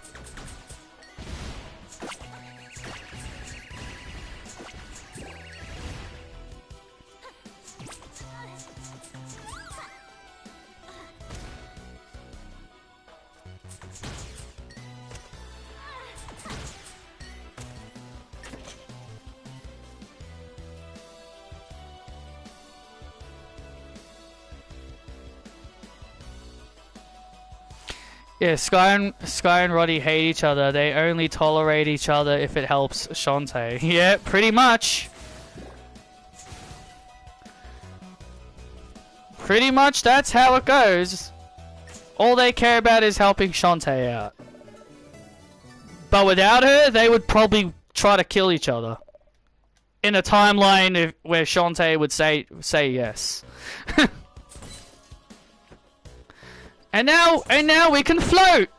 Yeah, Sky and Roddy hate each other. They only tolerate each other if it helps Shantae. Yeah, pretty much. Pretty much that's how it goes. All they care about is helping Shantae out. But without her, they would probably try to kill each other. In a timeline where Shantae would say yes. And now we can float!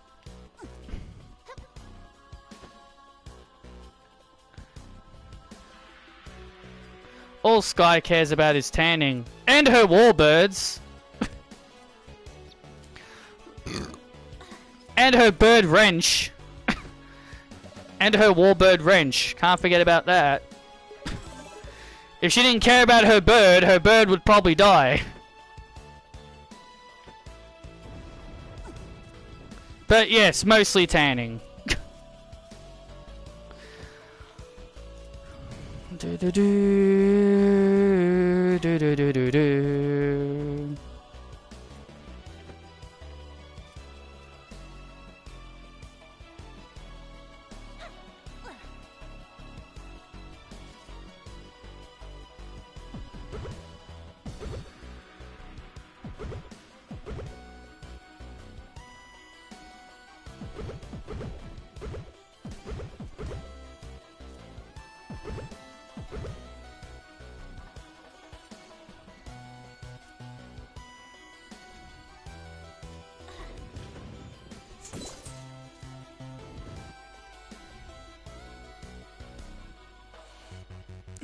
All Sky cares about is tanning. And her warbirds. And her bird wrench. And her warbird wrench. Can't forget about that. If she didn't care about her bird would probably die. But yes, mostly tanning. do do do do do do do do.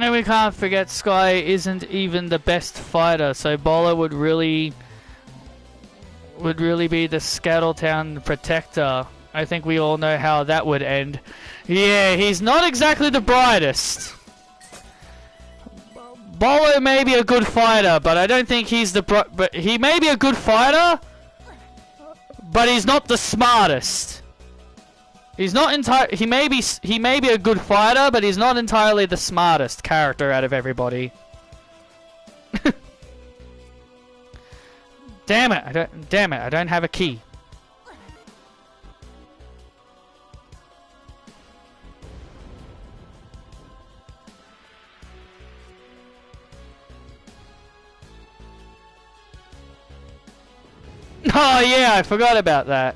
And we can't forget Sky isn't even the best fighter, so Bolo would really be the Scattletown protector. I think we all know how that would end. Yeah, he's not exactly the brightest. Bolo may be a good fighter, but I don't think he's the but he may be a good fighter, but he's not the smartest. He's not he may be a good fighter, but he's not entirely the smartest character out of everybody. Damn it, I don't have a key. Oh yeah, I forgot about that.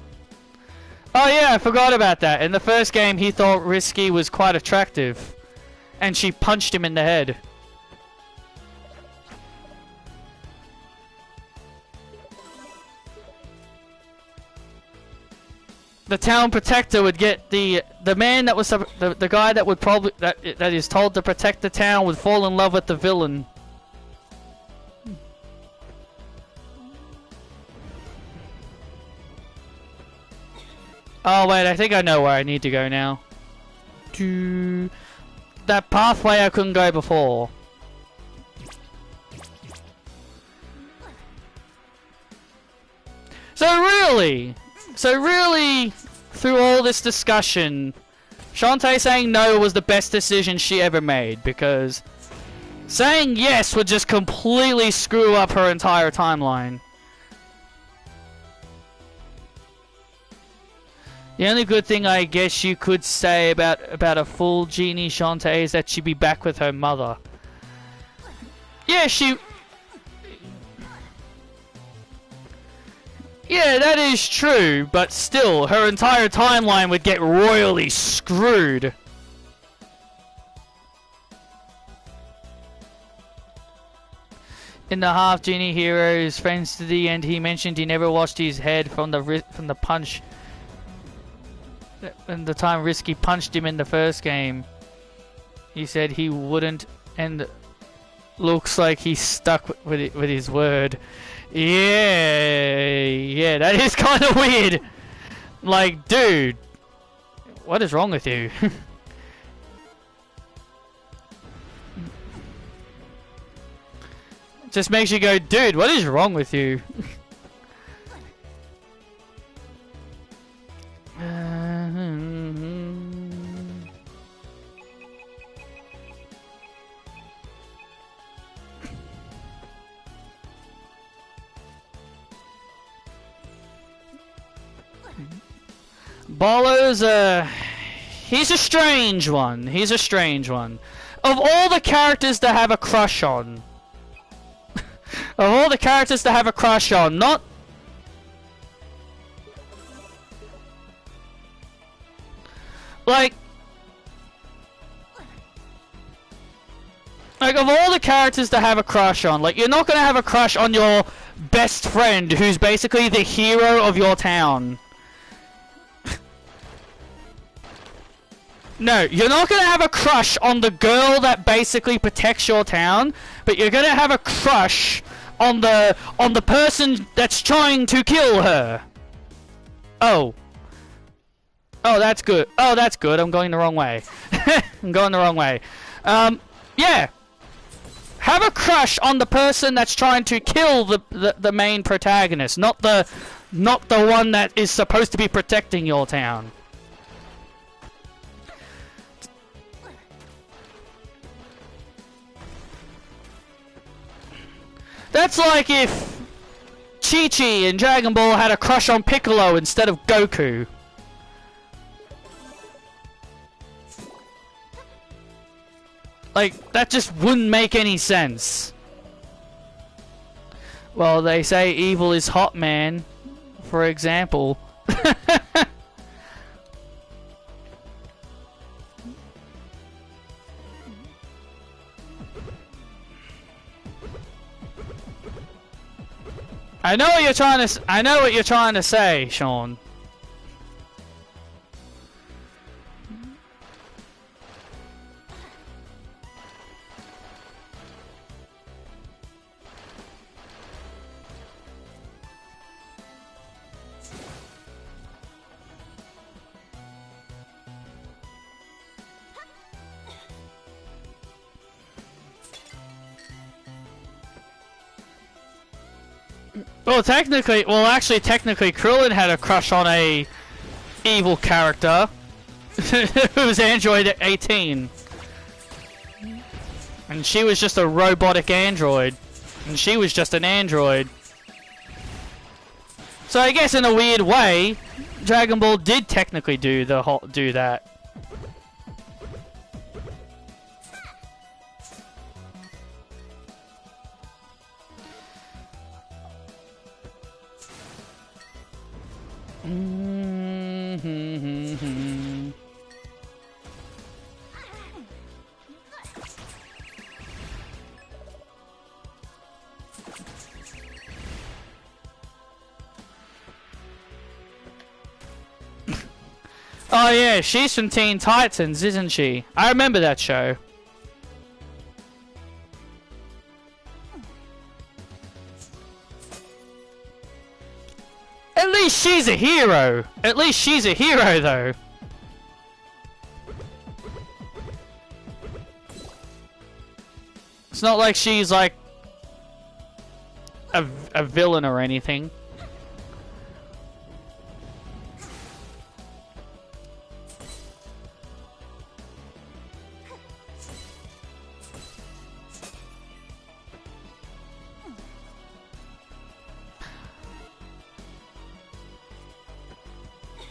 Oh yeah, I forgot about that. In the first game, he thought Risky was quite attractive. And she punched him in the head. The town protector would get the man that was the guy that would probably that is told to protect the town would fall in love with the villain. Oh wait, I think I know where I need to go now. To that pathway I couldn't go before. So really, through all this discussion, Shantae saying no was the best decision she ever made, because saying yes would just completely screw up her entire timeline. The only good thing I guess you could say about a full genie Shantae is that she'd be back with her mother. Yeah, yeah, that is true, but still, her entire timeline would get royally screwed. In the Half Genie Heroes Friends to the End, he mentioned he never washed his head from the punch. And the time Risky punched him in the first game, he said he wouldn't, and looks like he stuck with his word. Yeah, that is kind of weird. Like, dude, what is wrong with you? Just makes you go, dude, what is wrong with you? Bolo's he's a strange one. He's a strange one. Of all the characters to have a crush on, of all the characters to have a crush on, not like of all the characters to have a crush on, like, you're not gonna have a crush on your best friend who's basically the hero of your town. No, you're not gonna have a crush on the girl that basically protects your town, but you're gonna have a crush on the person that's trying to kill her. Oh, that's good. Oh, that's good. I'm going the wrong way. I'm going the wrong way. Yeah. Have a crush on the person that's trying to kill the main protagonist, not the one that is supposed to be protecting your town. That's like if Chi-Chi in Dragon Ball had a crush on Piccolo instead of Goku. Like, that just wouldn't make any sense. Well, they say evil is hot, man, for example. I know what you're trying to say, Sean. Well, technically, Krillin had a crush on a evil character who was Android 18. And she was just a robotic android. And she was just an android. So I guess in a weird way, Dragon Ball did technically do that. Oh yeah, she's from Teen Titans, isn't she? I remember that show. At least she's a hero. At least she's a hero, though. It's not like she's like a villain or anything.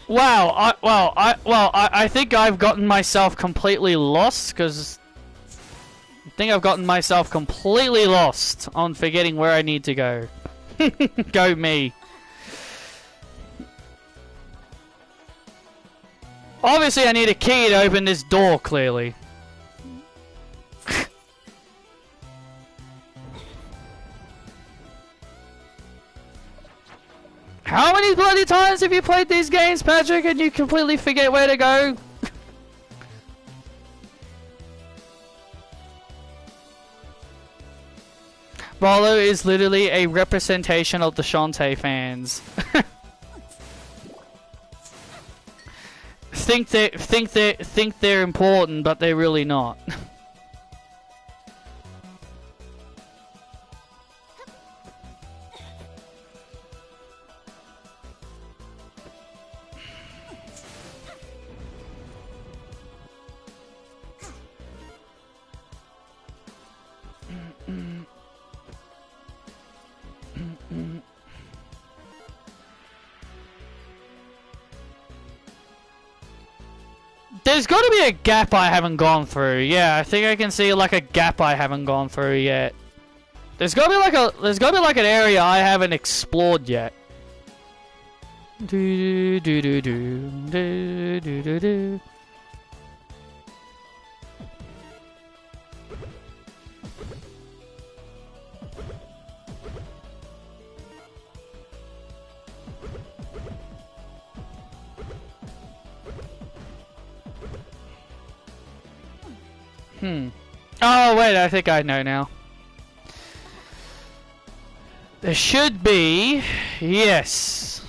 Wow, I think I've gotten myself completely lost, because I think I've gotten myself completely lost on forgetting where I need to go. Go me. Obviously I need a key to open this door, clearly. How many bloody times have you played these games, Patrick, and you completely forget where to go? Rollo is literally a representation of the Shantae fans. think they're important, but they're really not. There's got to be a gap I haven't gone through. Yeah, I think I can see like a gap I haven't gone through yet. There's got to be like an area I haven't explored yet. Do do do do do do do do. Oh, wait, I think I know now. There should be... Yes.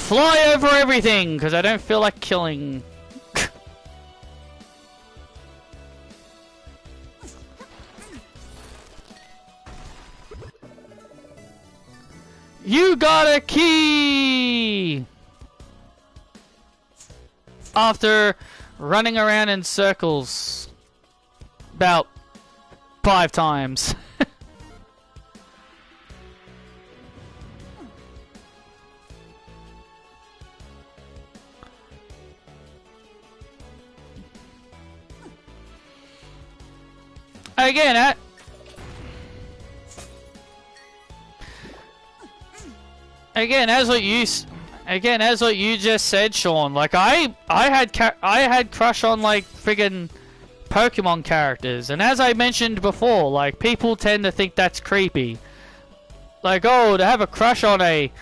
Fly over everything, because I don't feel like killing. You got a key! After running around in circles about 5 times. Again, as what you just said, Sean. Like I had crush on like friggin' Pokemon characters, and as I mentioned before, like people tend to think that's creepy. Like, oh, to have a crush on a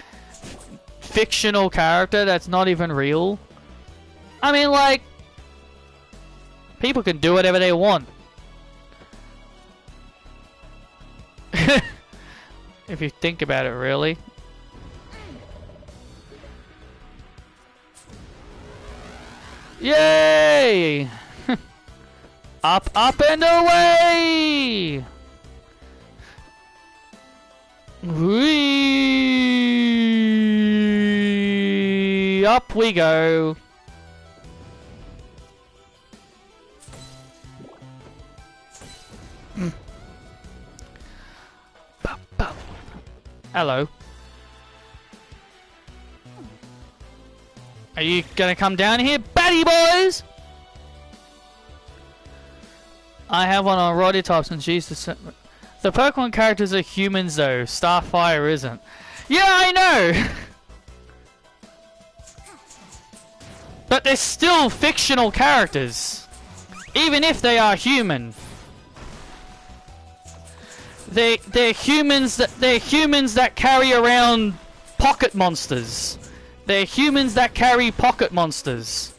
fictional character that's not even real. I mean, like, people can do whatever they want. If you think about it, really. Yay! Up, up, and away! Whee! Up we go. Hello. Are you gonna come down here, batty boys? I have one on Roddy Top since Jesus. The Pokemon characters are humans though. Starfire isn't. Yeah, I know! But they're still fictional characters. Even if they are human. They're humans that carry around pocket monsters. They're humans that carry pocket monsters.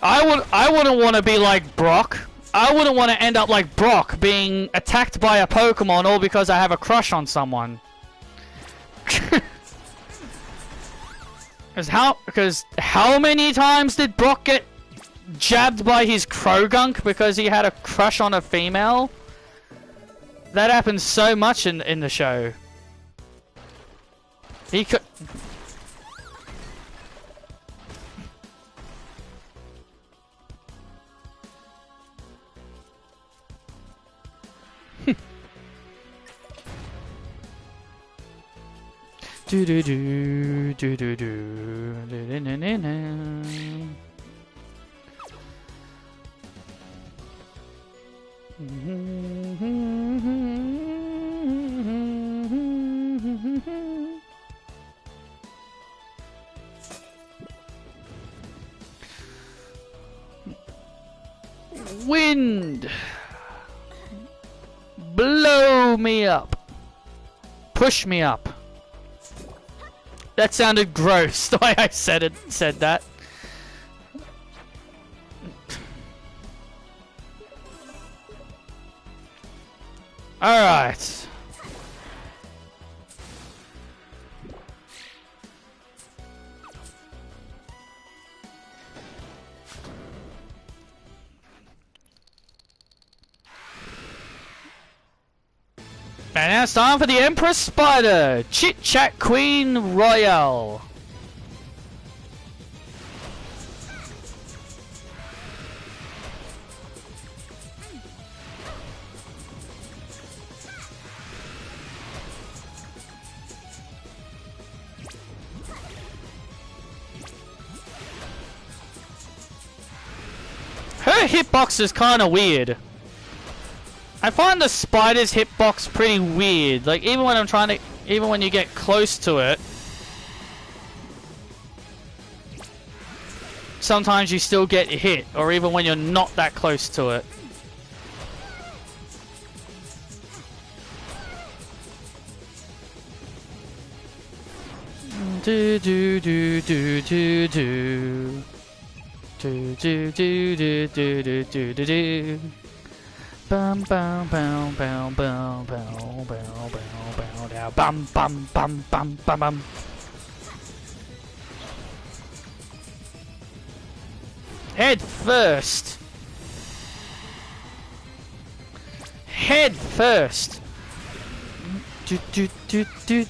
I wouldn't want to be like Brock. I wouldn't want to end up like Brock, being attacked by a Pokemon all because I have a crush on someone. Because how many times did Brock get jabbed by his Krogunk because he had a crush on a female? That happens so much in the show. He could... do do do do do do na na na. Wind, blow me up, push me up. That sounded gross the way I said that. All right. And now it's time for the Empress Spider, Chit Chat Queen Royale. Her hitbox is kind of weird. I find the spider's hitbox pretty weird. Like even when you get close to it, sometimes you still get hit, or even when you're not that close to it. Do do do do do do. Do do do do do do do do do. Bum bum bum bum bum bum bum bum bum bum bum bum bum bum bum. Head first. Head first. Do do do do.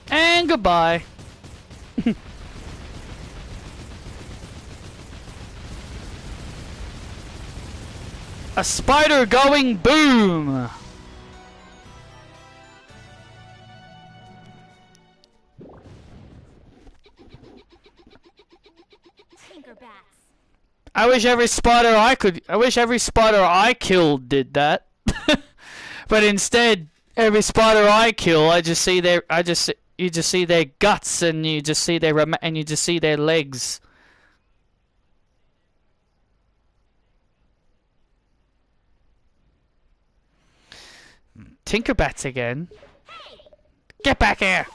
And goodbye. A spider going boom. I wish every spider I killed did that. But instead, every spider I kill, you just see their guts, and you just see their legs. Tinkerbats again. Get back here.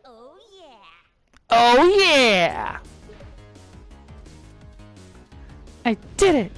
Oh yeah. Oh yeah. I did it!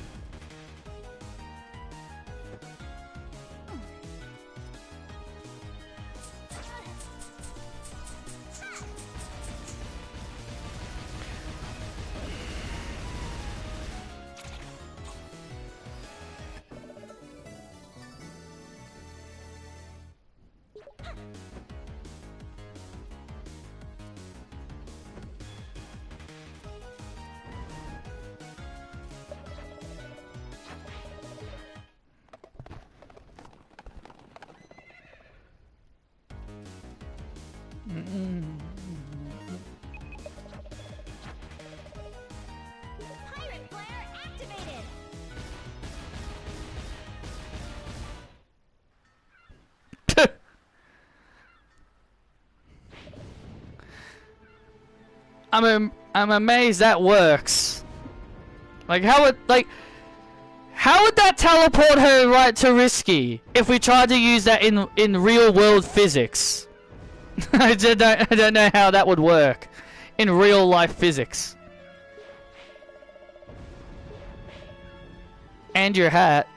Pirate flare activated. I'm amazed that works. Like how would that teleport her right to Risky if we tried to use that in real world physics? I don't know how that would work in real life physics. And your hat.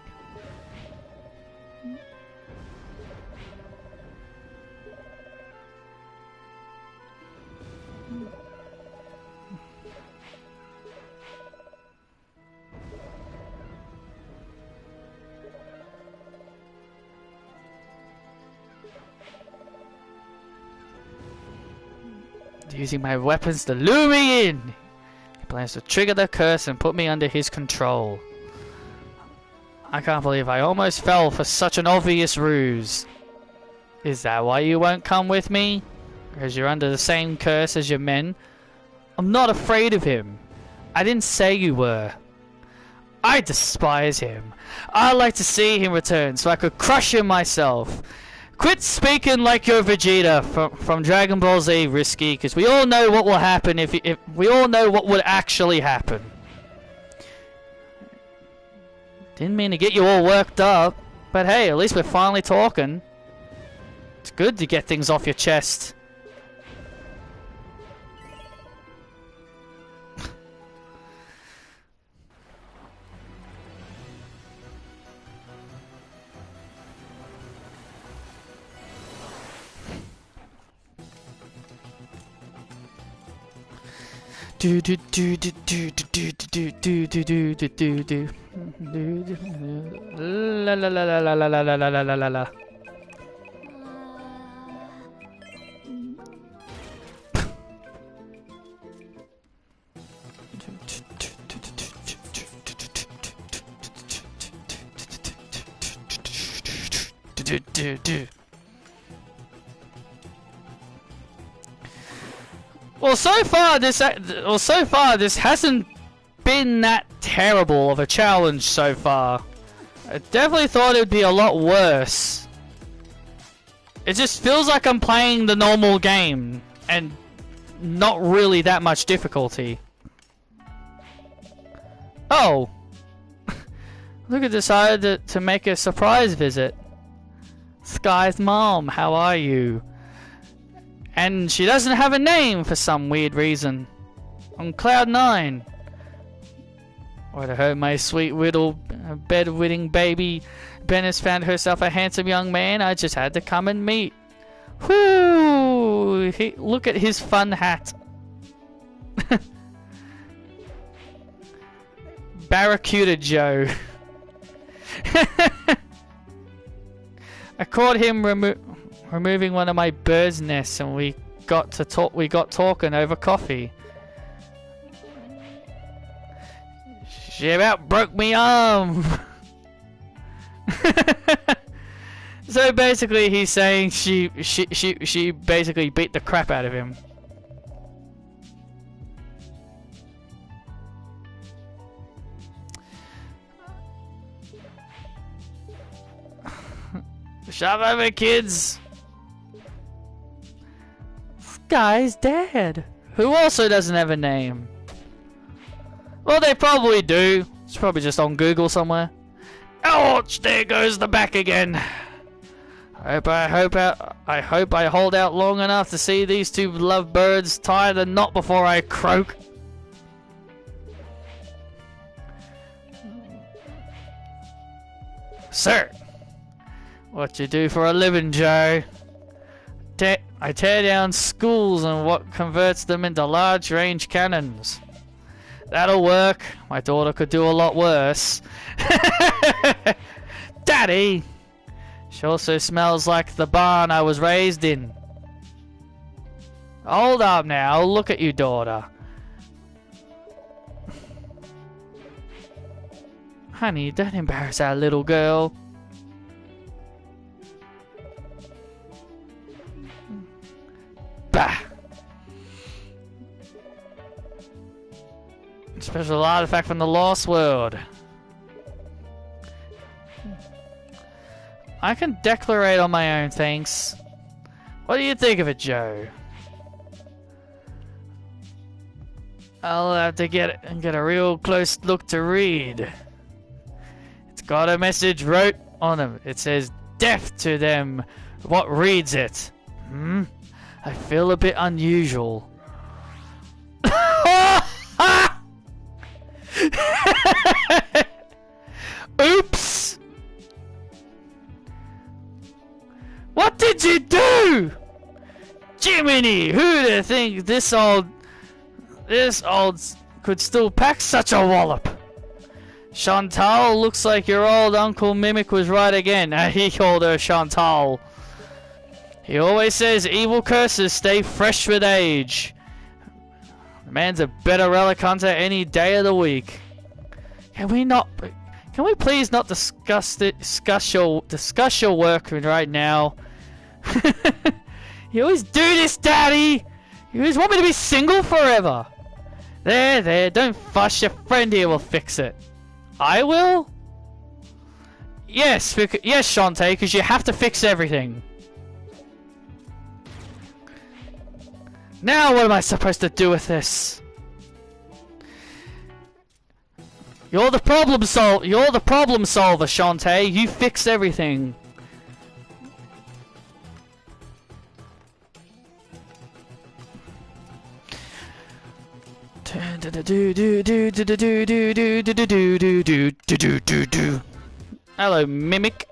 Using my weapons to lure me in. He plans to trigger the curse and put me under his control. I can't believe I almost fell for such an obvious ruse. Is that why you won't come with me? Because you're under the same curse as your men? I'm not afraid of him. I didn't say you were. I despise him. I'd like to see him return so I could crush him myself. Quit speaking like you're Vegeta from Dragon Ball Z, Risky, because we all know what will happen if we all know what would actually happen. Didn't mean to get you all worked up, but hey, at least we're finally talking. It's good to get things off your chest. Do do do do do do do do do do do do do la la la la la la la la la la la la. Well, so far this hasn't been that terrible of a challenge so far. I definitely thought it would be a lot worse. It just feels like I'm playing the normal game and not really that much difficulty. Oh, Luca decided to make a surprise visit. Sky's mom, how are you? And she doesn't have a name for some weird reason. On cloud 9. Or to her, my sweet little bedwetting baby Ben has found herself a handsome young man I just had to come and meet. Whoo! Look at his fun hat. Barracuda Joe. I caught him removing one of my bird's nests, and we got talking over coffee. She about broke me arm. So basically, he's saying she basically beat the crap out of him. Shove over, kids. This guy's dead. Who also doesn't have a name? Well, they probably do. It's probably just on Google somewhere. Ouch! There goes the back again. I hope I hold out long enough to see these two lovebirds tie the knot before I croak. Sir, what you do for a living, Joe? I tear down schools and what converts them into large range cannons. That'll work. My daughter could do a lot worse. Daddy! She also smells like the barn I was raised in. Hold up now. Look at you, daughter. Honey, don't embarrass our little girl. Bah! Special artifact from the Lost World. I can declarate on my own, thanks. What do you think of it, Joe? I'll have to get a real close look to read. It's got a message wrote on them. It says, "Deaf to them what reads it." I feel a bit unusual. Oops! What did you do? Jiminy, who'd think this old could still pack such a wallop? Chantal, looks like your old Uncle Mimic was right again. He called her Chantal. He always says evil curses stay fresh with age. The man's a better relic hunter any day of the week. Can we please not discuss your work right now? You always do this, Daddy. You always want me to be single forever. There, don't fuss. Your friend here will fix it. I will? Yes, Shantae, because you have to fix everything. Now what am I supposed to do with this? You're the problem solver, Shantae. You fix everything. Hello, Mimic.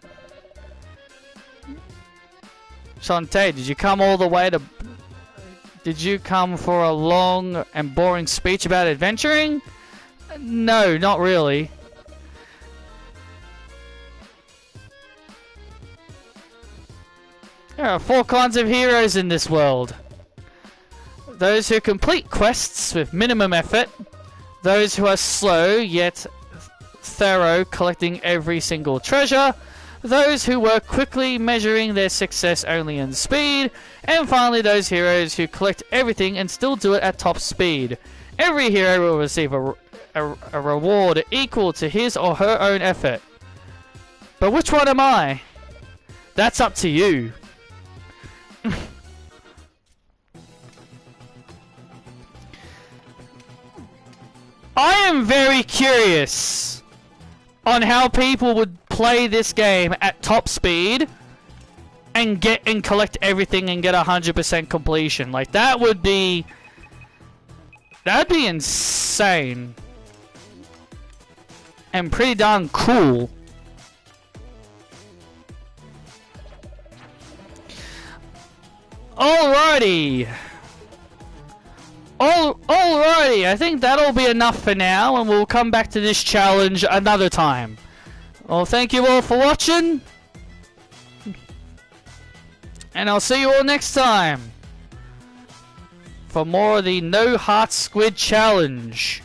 Shantae, did you come all the way to... Did you come for a long and boring speech about adventuring? No, not really. There are 4 kinds of heroes in this world. Those who complete quests with minimum effort. Those who are slow yet thorough, collecting every single treasure. Those who work quickly, measuring their success only in speed. And finally, those heroes who collect everything and still do it at top speed. Every hero will receive a reward equal to his or her own effort. But which one am I? That's up to you. I am very curious on how people would play this game at top speed and collect everything and get 100% completion. Like that'd be insane and pretty darn cool. Alrighty. Alrighty, I think that'll be enough for now, and we'll come back to this challenge another time. Well, thank you all for watching, and I'll see you all next time for more of the No Heart Squid Challenge.